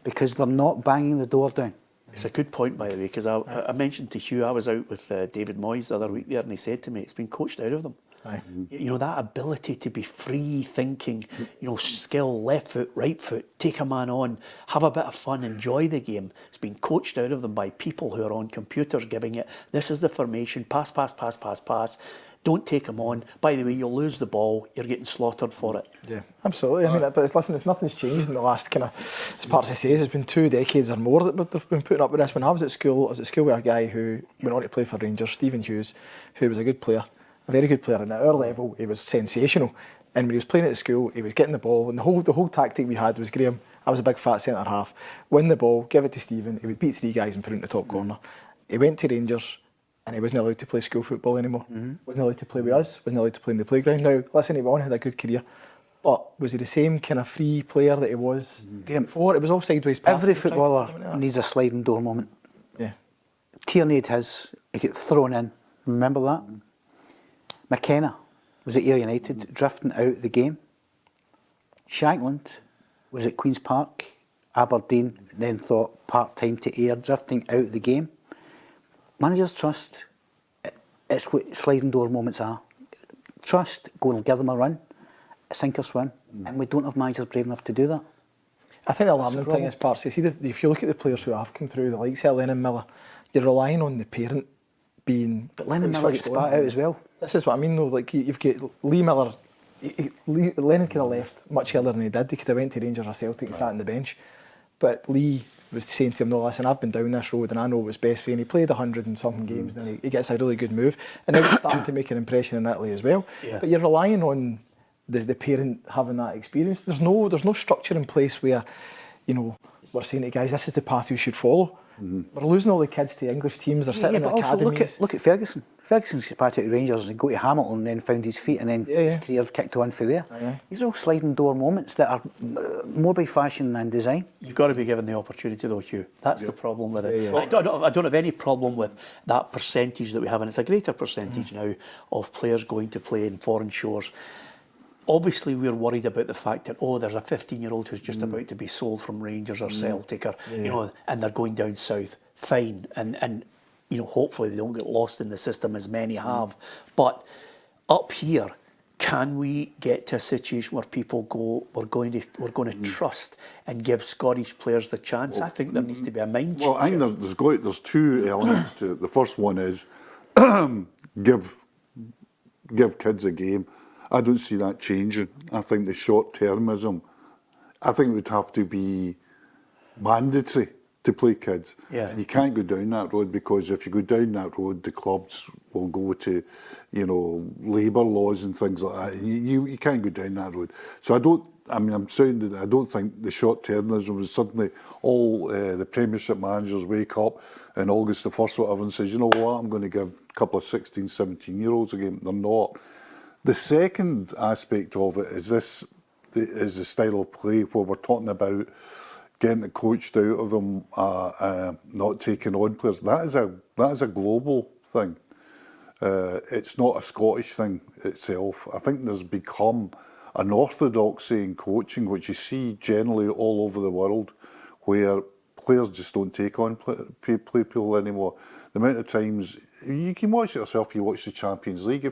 Because they're not banging the door down. It's a good point, by the way, because I mentioned to Hugh, I was out with David Moyes the other week there, and he said to me, it's been coached out of them. Aye. You know, that ability to be free thinking, you know, skill, left foot, right foot, take a man on, have a bit of fun, enjoy the game. It's been coached out of them by people who are on computers giving it, this is the formation, pass, pass, pass, pass, pass. Don't take them on. By the way, you'll lose the ball. You're getting slaughtered for it. Yeah, absolutely. I mean, but listen, nothing's changed in the last kind of, as part of says, it's been 2 decades or more that they've been putting up with this. When I was at school with a guy who went on to play for Rangers, Stephen Hughes, who was a good player, a very good player. And at our level, he was sensational. And when he was playing at school, he was getting the ball. And the whole tactic we had was, Graham, I was a big fat centre half, win the ball, give it to Stephen. He would beat 3 guys and put it in the top corner. He went to Rangers. And he wasn't allowed to play school football anymore. Wasn't allowed to play with us, wasn't allowed to play in the playground. Now, listen, he had a good career. But was he the same kind of free player that he was before? It was all sideways passes. Every footballer needs a sliding door moment. Yeah. Tierney had his, he got thrown in. Remember that? McKenna was at Ayr United, drifting out the game. Shankland was at Queen's Park, Aberdeen, then thought part-time to Ayr, drifting out the game. Managers trust, it's what sliding door moments are. Trust, go and give them a run, sink or swim, and we don't have managers brave enough to do that. I think the alarming thing is parts. See, if you look at the players who have come through, the likes of Lennon Miller, you're relying on the parent being. But Lennon Miller gets spat out as well. This is what I mean, though. Like you've got Lee Miller. Lennon could have left much earlier than he did. He could have went to Rangers or Celtic and sat on the bench. But Lee was saying to him, no, listen, I've been down this road and I know what's best for you. And he played 100 and something games, and he gets a really good move. And now he's starting to make an impression in Italy as well. Yeah. But you're relying on the parent having that experience. There's no structure in place where, you know, we're saying to guys, this is the path you should follow. We're losing all the kids to English teams. They're sitting in academies. Look at Ferguson. Ferguson got back out to Rangers and go to Hamilton and then found his feet and then his career kicked on for there. These are all sliding door moments that are more by fashion than design. You've got to be given the opportunity though, Hugh. That's the problem with it. I don't have any problem with that percentage that we have, and it's a greater percentage now of players going to play in foreign shores. Obviously, we're worried about the fact that, there's a 15-year-old who's just about to be sold from Rangers or Celtic, or you know, and they're going down south. Fine, and you know, hopefully they don't get lost in the system as many have. But up here, can we get to a situation where people go, we're going to trust and give Scottish players the chance? I think there needs to be a mind change. Well, I think there's 2 elements to it. The first one is give kids a game. I don't see that changing. I think the short-termism, I think it would have to be mandatory to play kids. Yeah. And you can't go down that road, because if you go down that road, the clubs will go to, you know, labour laws and things like that. You can't go down that road. So I'm saying that I don't think the short-termism is suddenly all the Premiership managers wake up in August the 1st, whatever, and says, you know what, I'm going to give a couple of 16, 17-year-olds a game. They're not. The second aspect of it is the style of play, where we're talking about getting it coached out of them, not taking on players. That is a global thing. It's not a Scottish thing itself. I think there's become an orthodoxy in coaching, which you see generally all over the world, where players just don't take on play people anymore. The amount of times, you can watch it yourself, you watch the Champions League,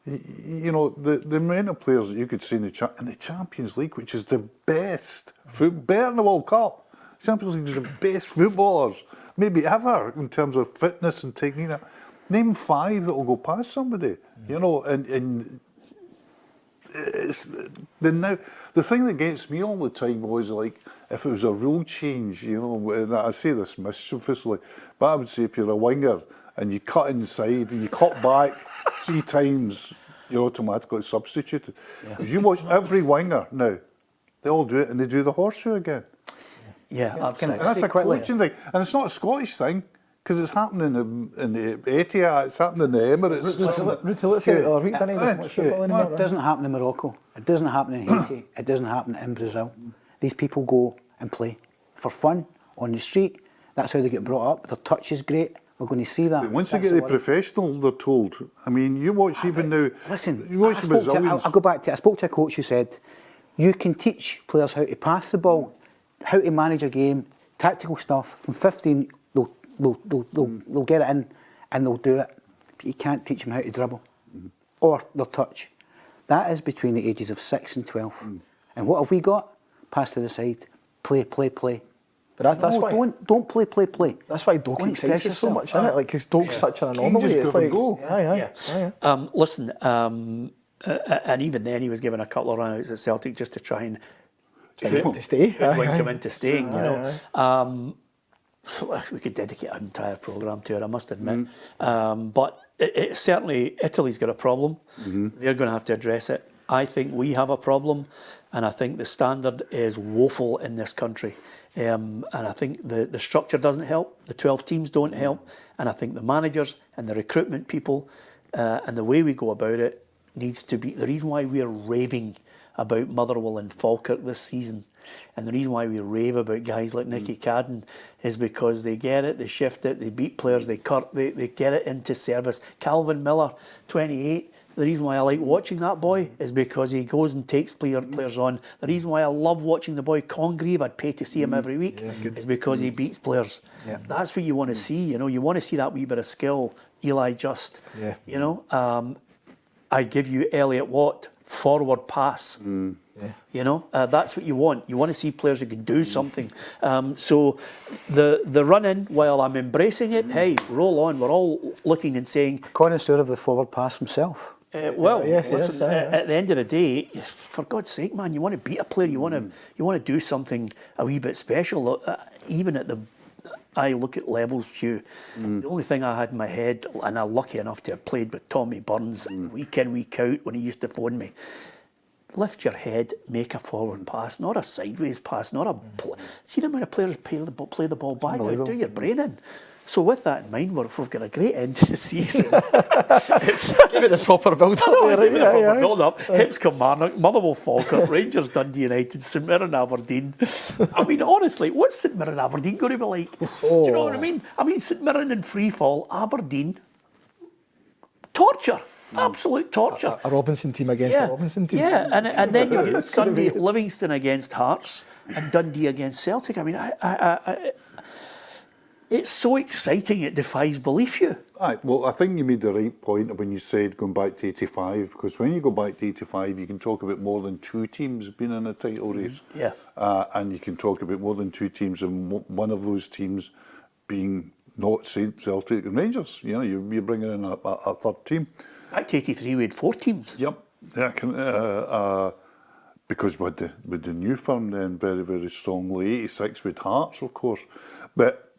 you know, the amount of players that you could see in the Champions League, which is the best, better than the World Cup. Champions League is the best footballers, maybe ever, in terms of fitness and technique. Name 5 that will go past somebody, you know, and it's the thing that gets me all the time was like if it was a rule change, you know, and I say this mischievously, but I would say if you're a winger and you cut inside and you cut back 3 times, you're automatically substituted. Because you watch every winger now, they all do it and they do the horseshoe again. Yeah, absolutely. And that's a coaching thing, and it's not a Scottish thing. Because it's happening in the Etihad, it's happening in the Emirates. It doesn't happen in Morocco. It doesn't happen in Haiti. It doesn't happen in Brazil. These people go and play for fun on the street. That's how they get brought up. Their touch is great. We're going to see that. But once they get the professional, they're told. I mean, you watch even now. Listen, you watch the Brazilians. I'll go back to. I spoke to a coach who said, "You can teach players how to pass the ball, how to manage a game, tactical stuff from 15." They'll get it in and they'll do it. But you can't teach them how to dribble or their touch. That is between the ages of 6 and 12. And what have we got? Pass to the side. Play. But that's why don't play. That's why Doak excites us so much, isn't it? Like, because Doak's such an anomaly. It's like go. Listen, and even then he was given a couple of run-outs at Celtic just to try and to stay. Wink him into staying, you know. So we could dedicate an entire programme to it, I must admit. But it certainly, Italy's got a problem. They're going to have to address it. I think we have a problem, and I think the standard is woeful in this country. And I think the structure doesn't help, the 12 teams don't help, and I think the managers and the recruitment people and the way we go about it needs to be... The reason why we're raving about Motherwell and Falkirk this season, and the reason why we rave about guys like Nicky Cadden, is because they get it, they shift it, they beat players, they get it into service. Calvin Miller, 28, the reason why I like watching that boy is because he goes and takes players on. The reason why I love watching the boy Congreve, I'd pay to see him every week, is because he beats players. That's what you want to see, you know. You want to see that wee bit of skill. Eli Just, you know. I give you Elliot Watt, forward pass. You know, that's what you want. You want to see players who can do something. So the run-in, while I'm embracing it, hey, roll on. We're all looking and saying... Connoisseur of the forward pass himself. At the end of the day, for God's sake, man, you want to beat a player. You want to do something a wee bit special. Even at I look at levels, Hugh. The only thing I had in my head, and I'm lucky enough to have played with Tommy Burns week in, week out when he used to phone me. Lift your head, make a forward pass, not a sideways pass, not a... See the amount of players play the ball back now, do your brain in. So with that in mind, we've got a great end to the season. Give it the proper build-up. Build-up. Hibs Kilmarnock, Motherwell Falkirk, Rangers Dundee United, St Mirren Aberdeen. I mean, honestly, what's St Mirren Aberdeen going to be like? Do you know what I mean? I mean, St Mirren in free fall, Aberdeen, torture. Absolute torture. A Robinson team against a Robinson team. Yeah, and then you get Sunday Livingston against Hearts and Dundee against Celtic. I mean, it's so exciting it defies belief, Hugh. Well, I think you made the right point when you said going back to 85, because when you go back to 85, you can talk about more than 2 teams being in a title race. And you can talk about more than 2 teams, and one of those teams being not Celtic and Rangers. You know, you're bringing in a third team. Back to 83, we had 4 teams. Yep. Because with the new firm then very, very strongly, 86 with Hearts, of course. But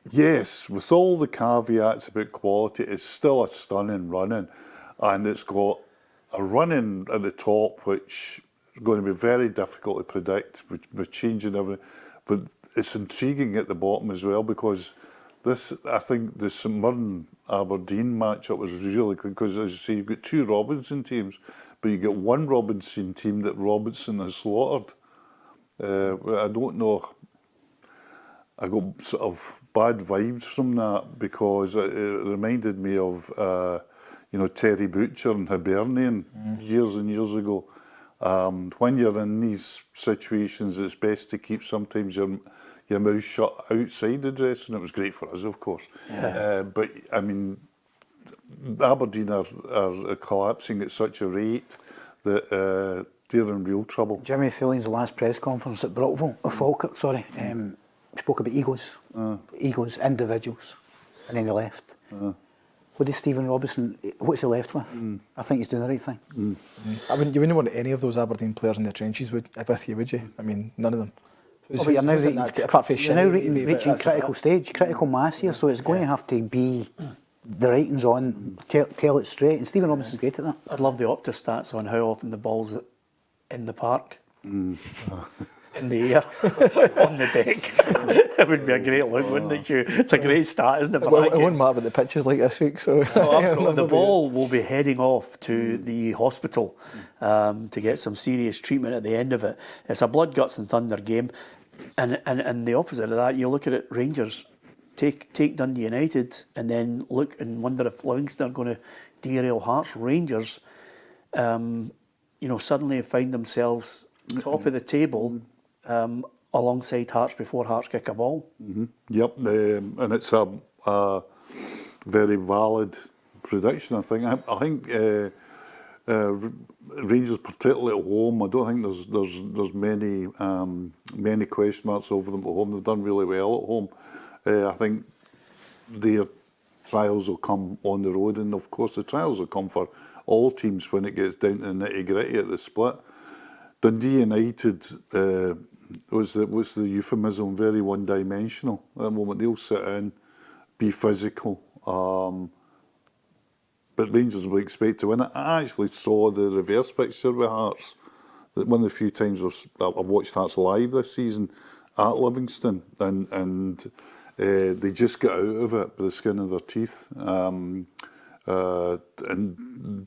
yes, with all the caveats about quality, it's still a stunning running. And it's got a running at the top, which is going to be very difficult to predict, with changing everything. But it's intriguing at the bottom as well, because I think the St Mirren Aberdeen matchup was really good, because as you say, you've got 2 Robinson teams, but you get 1 Robinson team that Robinson has slaughtered. I don't know. I got sort of bad vibes from that, because it reminded me of Terry Butcher and Hibernian years and years ago. When you're in these situations, it's best to keep sometimes your mouth shut outside the dressing room. It was great for us, of course. But, I mean, Aberdeen are collapsing at such a rate that they're in real trouble. Jimmy Thillian's last press conference at Falkirk, spoke about egos, individuals, and then he left. what did Stephen Robinson, what's he left with? I think he's doing the right thing. You wouldn't want any of those Aberdeen players in the trenches with you, would you? I mean, none of them. Oh, but you're now reaching, apart from you're now Shinnie, reaching critical stage, critical mass here, so it's going to have to be the writing's on, tell it straight, and Stephen Robinson's great at that. I'd love the Opta stats on how often the ball's in the park, in the air, on the deck. It would be a great look, wouldn't it, Hugh? It's a great stat, isn't it? It won't matter what the pitch is like this week, so... Oh, absolutely. The ball will be heading off to the hospital to get some serious treatment at the end of it. It's a blood, guts and thunder game. And the opposite of that, you look at it, Rangers take Dundee United and then look and wonder if Livingston are going to derail Hearts. Rangers, suddenly find themselves top of the table alongside Hearts before Hearts kick a ball. Yep, and it's a very valid prediction, I think. I think Rangers, particularly at home, I don't think there's many question marks over them at home. They've done really well at home. I think their trials will come on the road, and of course the trials will come for all teams when it gets down to the nitty-gritty at the split. Dundee United, what's the euphemism, very one-dimensional at the moment. They'll sit in, be physical, but Rangers will expect to win it. I actually saw the reverse fixture with Hearts. One of the few times I've watched Hearts live this season at Livingston, and they just got out of it by the skin of their teeth. And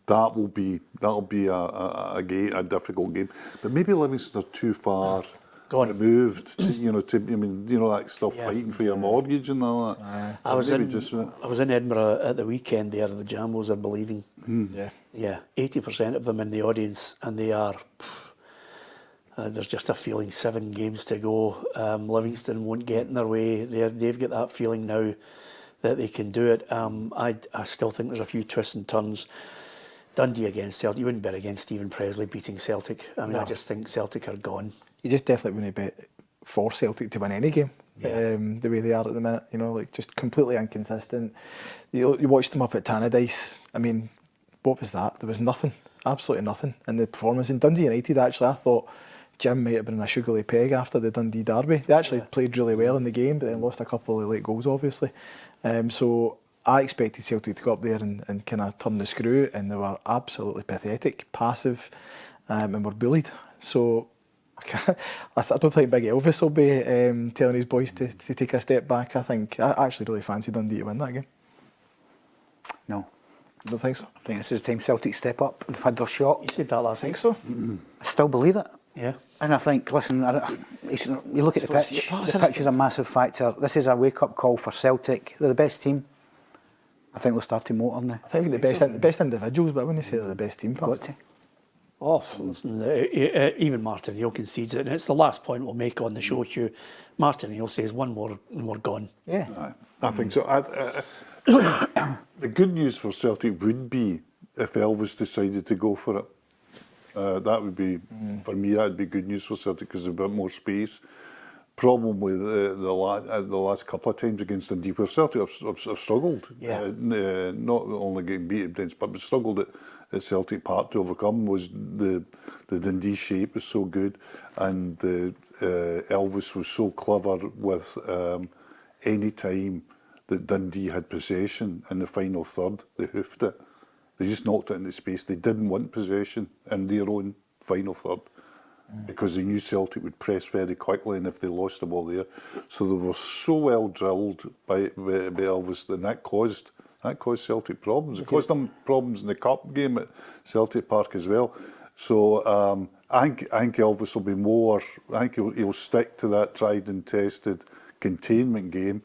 that'll be a difficult game. But maybe Livingston are too far removed to that stuff, fighting for your mortgage and all that. I was in Edinburgh at the weekend there. The Jambos are believing. Yeah, 80% of them in the audience, and they are. There's just a feeling 7 games to go. Livingston won't get in their way. They've got that feeling now that they can do it. I still think there's a few twists and turns. Dundee against Celtic. You wouldn't bet against Stephen Presley beating Celtic. I mean, I just think Celtic are gone. You just definitely wouldn't bet for Celtic to win any game. The way they are at the minute, just completely inconsistent. You watched them up at Tannadice. I mean, what was that? There was nothing, absolutely nothing in the performance. In Dundee United, actually, I thought Jim might have been in a sugary peg after the Dundee derby. They actually played really well in the game, but then lost a couple of late goals, obviously. So I expected Celtic to go up there and kind of turn the screw, and they were absolutely pathetic, passive, and were bullied. So I don't think Big Elvis will be telling his boys to take a step back. I actually really fancy Dundee to win that game. No. I don't think so. I think this is the time Celtic step up. They've had their shot. You said that last I think week. so. I still believe it. Yeah. And I think, listen, you look at the pitch. The pitch is a massive factor. This is a wake-up call for Celtic. They're the best team. I think they'll start to motor now. I think the best individuals, but I wouldn't say they're the best team. Got to. Oh, listen, even Martin Hill concedes it, and it's the last point we'll make on the show, Hugh. Martin Hill says one more and we're gone. Yeah. I think so. The good news for Celtic would be if Elvis decided to go for it. That would be, for me, that would be good news for Celtic because there's a bit more space. Problem with the last couple of times against Dundee, where Celtic have struggled. Not only getting beat against, but struggled at Celtic Park to overcome, was the Dundee shape was so good, and Elvis was so clever with any time that Dundee had possession in the final third, they hoofed it. They just knocked it into space. They didn't want possession in their own final third because they knew Celtic would press very quickly, and if they lost the ball there. So they were so well drilled by Elvis, and that caused Celtic problems. It caused them problems in the cup game at Celtic Park as well. So I think Elvis will be more. I think he'll stick to that tried and tested containment game.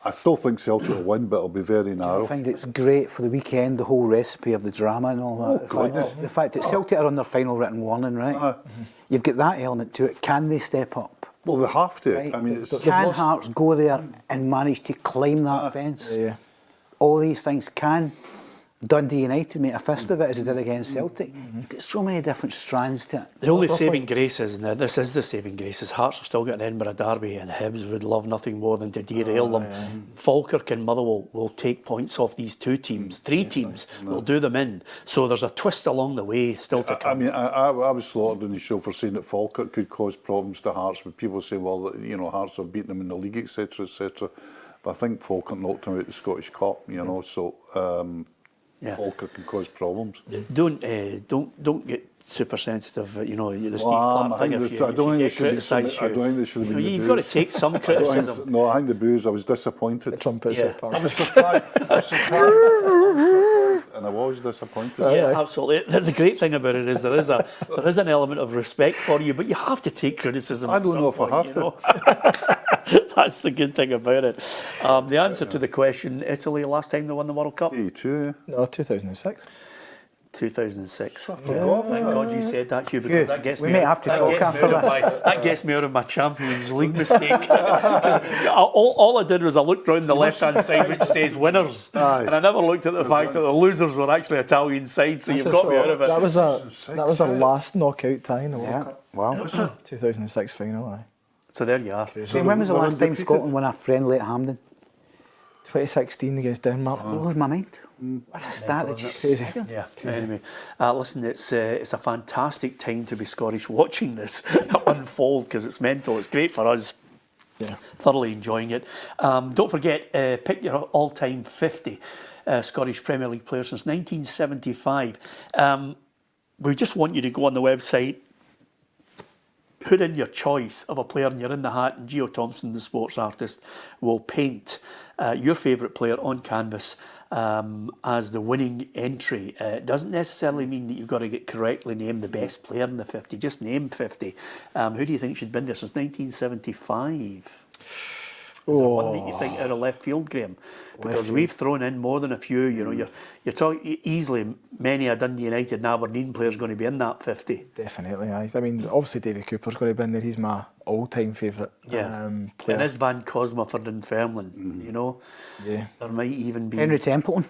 I still think Celtic will win, but it'll be very narrow. I find it's great for the weekend, the whole recipe of the drama and all that. The fact that Celtic are on their final written warning, right? You've got that element to it. Can they step up? Well, they have to. Right? I mean, can Hearts go there and manage to climb that fence? Yeah. All these things can Dundee United made a fist of it as they did against Celtic. You've got so many different strands to it. The only saving grace is, and this is the saving grace, is Hearts have still got an Edinburgh derby, and Hibs would love nothing more than to derail them. Yeah. Falkirk and Motherwell will take points off these two teams. Three teams will do them in. So there's a twist along the way still to come. I mean, I was slaughtered in the show for saying that Falkirk could cause problems to Hearts, but people say, well, you know, Hearts have beaten them in the league, etc., etc. But I think Falkirk knocked them out the Scottish Cup, you know, so Falkirk can cause problems. Don't get super sensitive, you know, the Steve Clarke thing. I don't think there should be. You've got to take some criticism. No, I think the booze, I was disappointed. The trumpets are I was surprised. And I was disappointed. Yeah, absolutely. The great thing about it is there is an element of respect for you, but you have to take criticism. I don't know if I have to. That's the good thing about it. The answer to the question, Italy, last time they won the World Cup? 82, No, 2006. 2006. I forgot. Thank God you said that, Hugh, because that gets me. We may have to talk after this. That gets me out of my Champions League mistake. all I did was I looked round the left-hand side, which says winners, and I never looked at the fact that the losers were actually Italian side. So you've got me out of it. That was the last knockout tie in the World Cup. Wow. 2006 final. Aye. So there you are. So when was the last time Scotland won a friendly at Hampden? 2016 against Denmark. Blows my mind. That's a stat that's just crazy. Yeah. Anyway, listen, it's a fantastic time to be Scottish watching this unfold because it's mental. It's great for us. Yeah. Thoroughly enjoying it. Don't forget, pick your all-time 50 Scottish Premier League players since 1975. We just want you to go on the website, put in your choice of a player and you're in the hat, and Gio Thompson, the sports artist, will paint your favourite player on canvas as the winning entry. It doesn't necessarily mean that you've got to get correctly named the best player in the 50. Just name 50. Who do you think should have been there since 1975? Is there one that you think out of left field, Graham? Because we've thrown in more than a few. You know, you're talking easily many a Dundee United and Aberdeen player is going to be in that 50. Definitely, aye. I mean, obviously Davy Cooper's going to be in there. He's my all-time favourite player. And is Van Cosma for Dunfermline, you know? Yeah. There might even be Henry Templeton.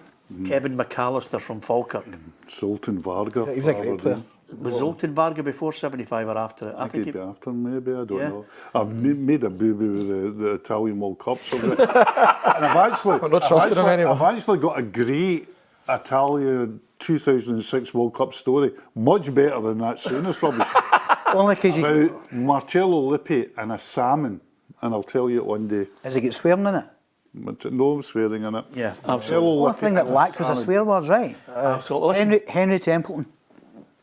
Kevin McAllister from Falkirk. Zoltan Varga. He was a great player. Was Zoltan Varga before 75 or after it? I think he'd be after, maybe, I don't know. I've made a boo-boo with the Italian World Cup. So and I've actually got a great Italian 2006 World Cup story, much better than that Souness rubbish. Only because about Marcello Lippi and a salmon, and I'll tell you it one day. Does he get swearing in it? No swearing in it. Yeah, absolutely. The only thing that lacked was a swear word, right? Absolutely. Henry Templeton.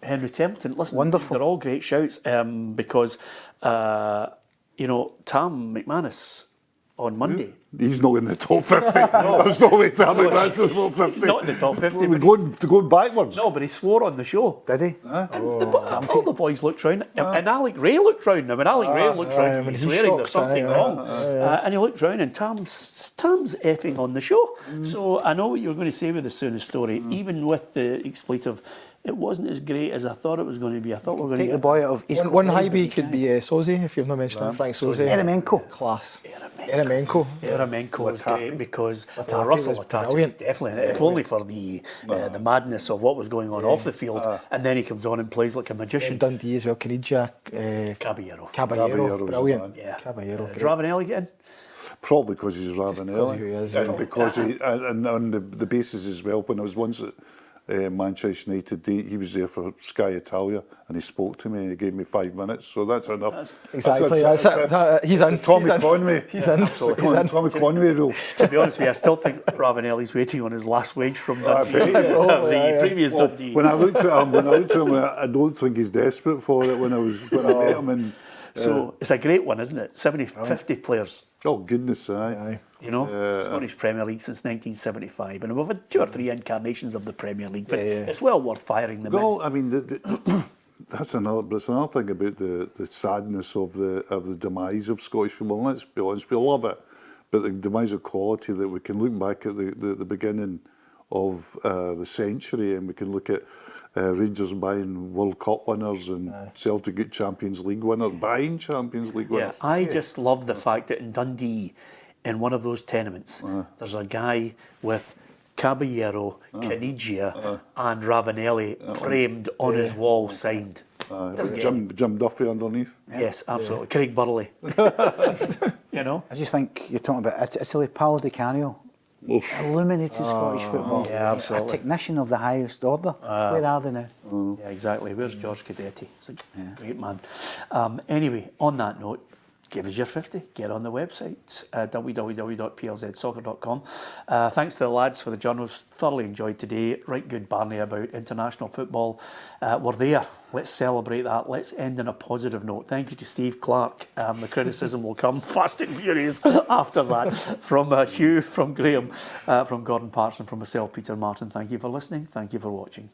Henry Templeton, listen, wonderful. They're all great shouts because, you know, Tam McManus on Monday. He's not in the top 50. There's no way Tam McManus is top 50. He's not in the top 50. We're going backwards. No, but he swore on the show. Did he? All the boys looked round, and Alec Ray looked round. Now, when Alec Ray looked round for swearing, there's something wrong. And he looked round, and Tam's effing on the show. So I know what you were going to say with the Souness story, even with the expletive. It wasn't as great as I thought it was going to be. I thought we were going to take the boy out of one high B could be Sozi, if you've not mentioned him. Frank Sozi. Eremenko. Class. Eremenko was great because Russell Latati was definitely, if only for the madness of what was going on off the field, and then he comes on and plays like a magician. Dundee as well, Caniggia. Caballero, brilliant. Caballero. Is Ravanelli getting? Probably because he's Ravanelli. And because and on the basis as well, when I was once at Manchester United, he was there for Sky Italia, and he spoke to me. He gave me 5 minutes, so that's enough. Exactly. He's in. Tommy Conway. He's in. Tommy Conway rule. To be honest with you, I still think Ravanelli's waiting on his last wage from the previous Dundee. When I looked at him, I don't think he's desperate for it. When I met him, and so it's a great one, isn't it? 50 players. Oh goodness, aye. You know, Scottish Premier League since 1975, and we've had 2 or 3 incarnations of the Premier League, but it's well worth firing them. Well, I mean, that's another. But it's another thing about the sadness of the demise of Scottish football. Let's be honest, we love it, but the demise of quality, that we can look back at the beginning of the century, and we can look at Rangers buying World Cup winners and Celtic get Champions League winners, buying Champions League winners. I just love the fact that in Dundee, in one of those tenements, there's a guy with Caballero, Canigia and Ravanelli framed on his wall, signed. Doesn't get- Jim Duffy underneath. Yes, absolutely. Craig Burley. You know? I just think you're talking about Italy, Paolo Di Canio, illuminated Scottish football. Yeah, absolutely. A technician of the highest order. Where are they now? Yeah, exactly. Where's George Cadetti? He's a great man. Anyway, on that note, give us your 50. Get on the website, www.plzsoccer.com. Thanks to the lads for the Journos. Thoroughly enjoyed today. Right good Barney about international football. We're there. Let's celebrate that. Let's end on a positive note. Thank you to Steve Clarke. The criticism will come fast and furious after that. From Hugh, from Graham, from Gordon Parks and from myself, Peter Martin. Thank you for listening. Thank you for watching.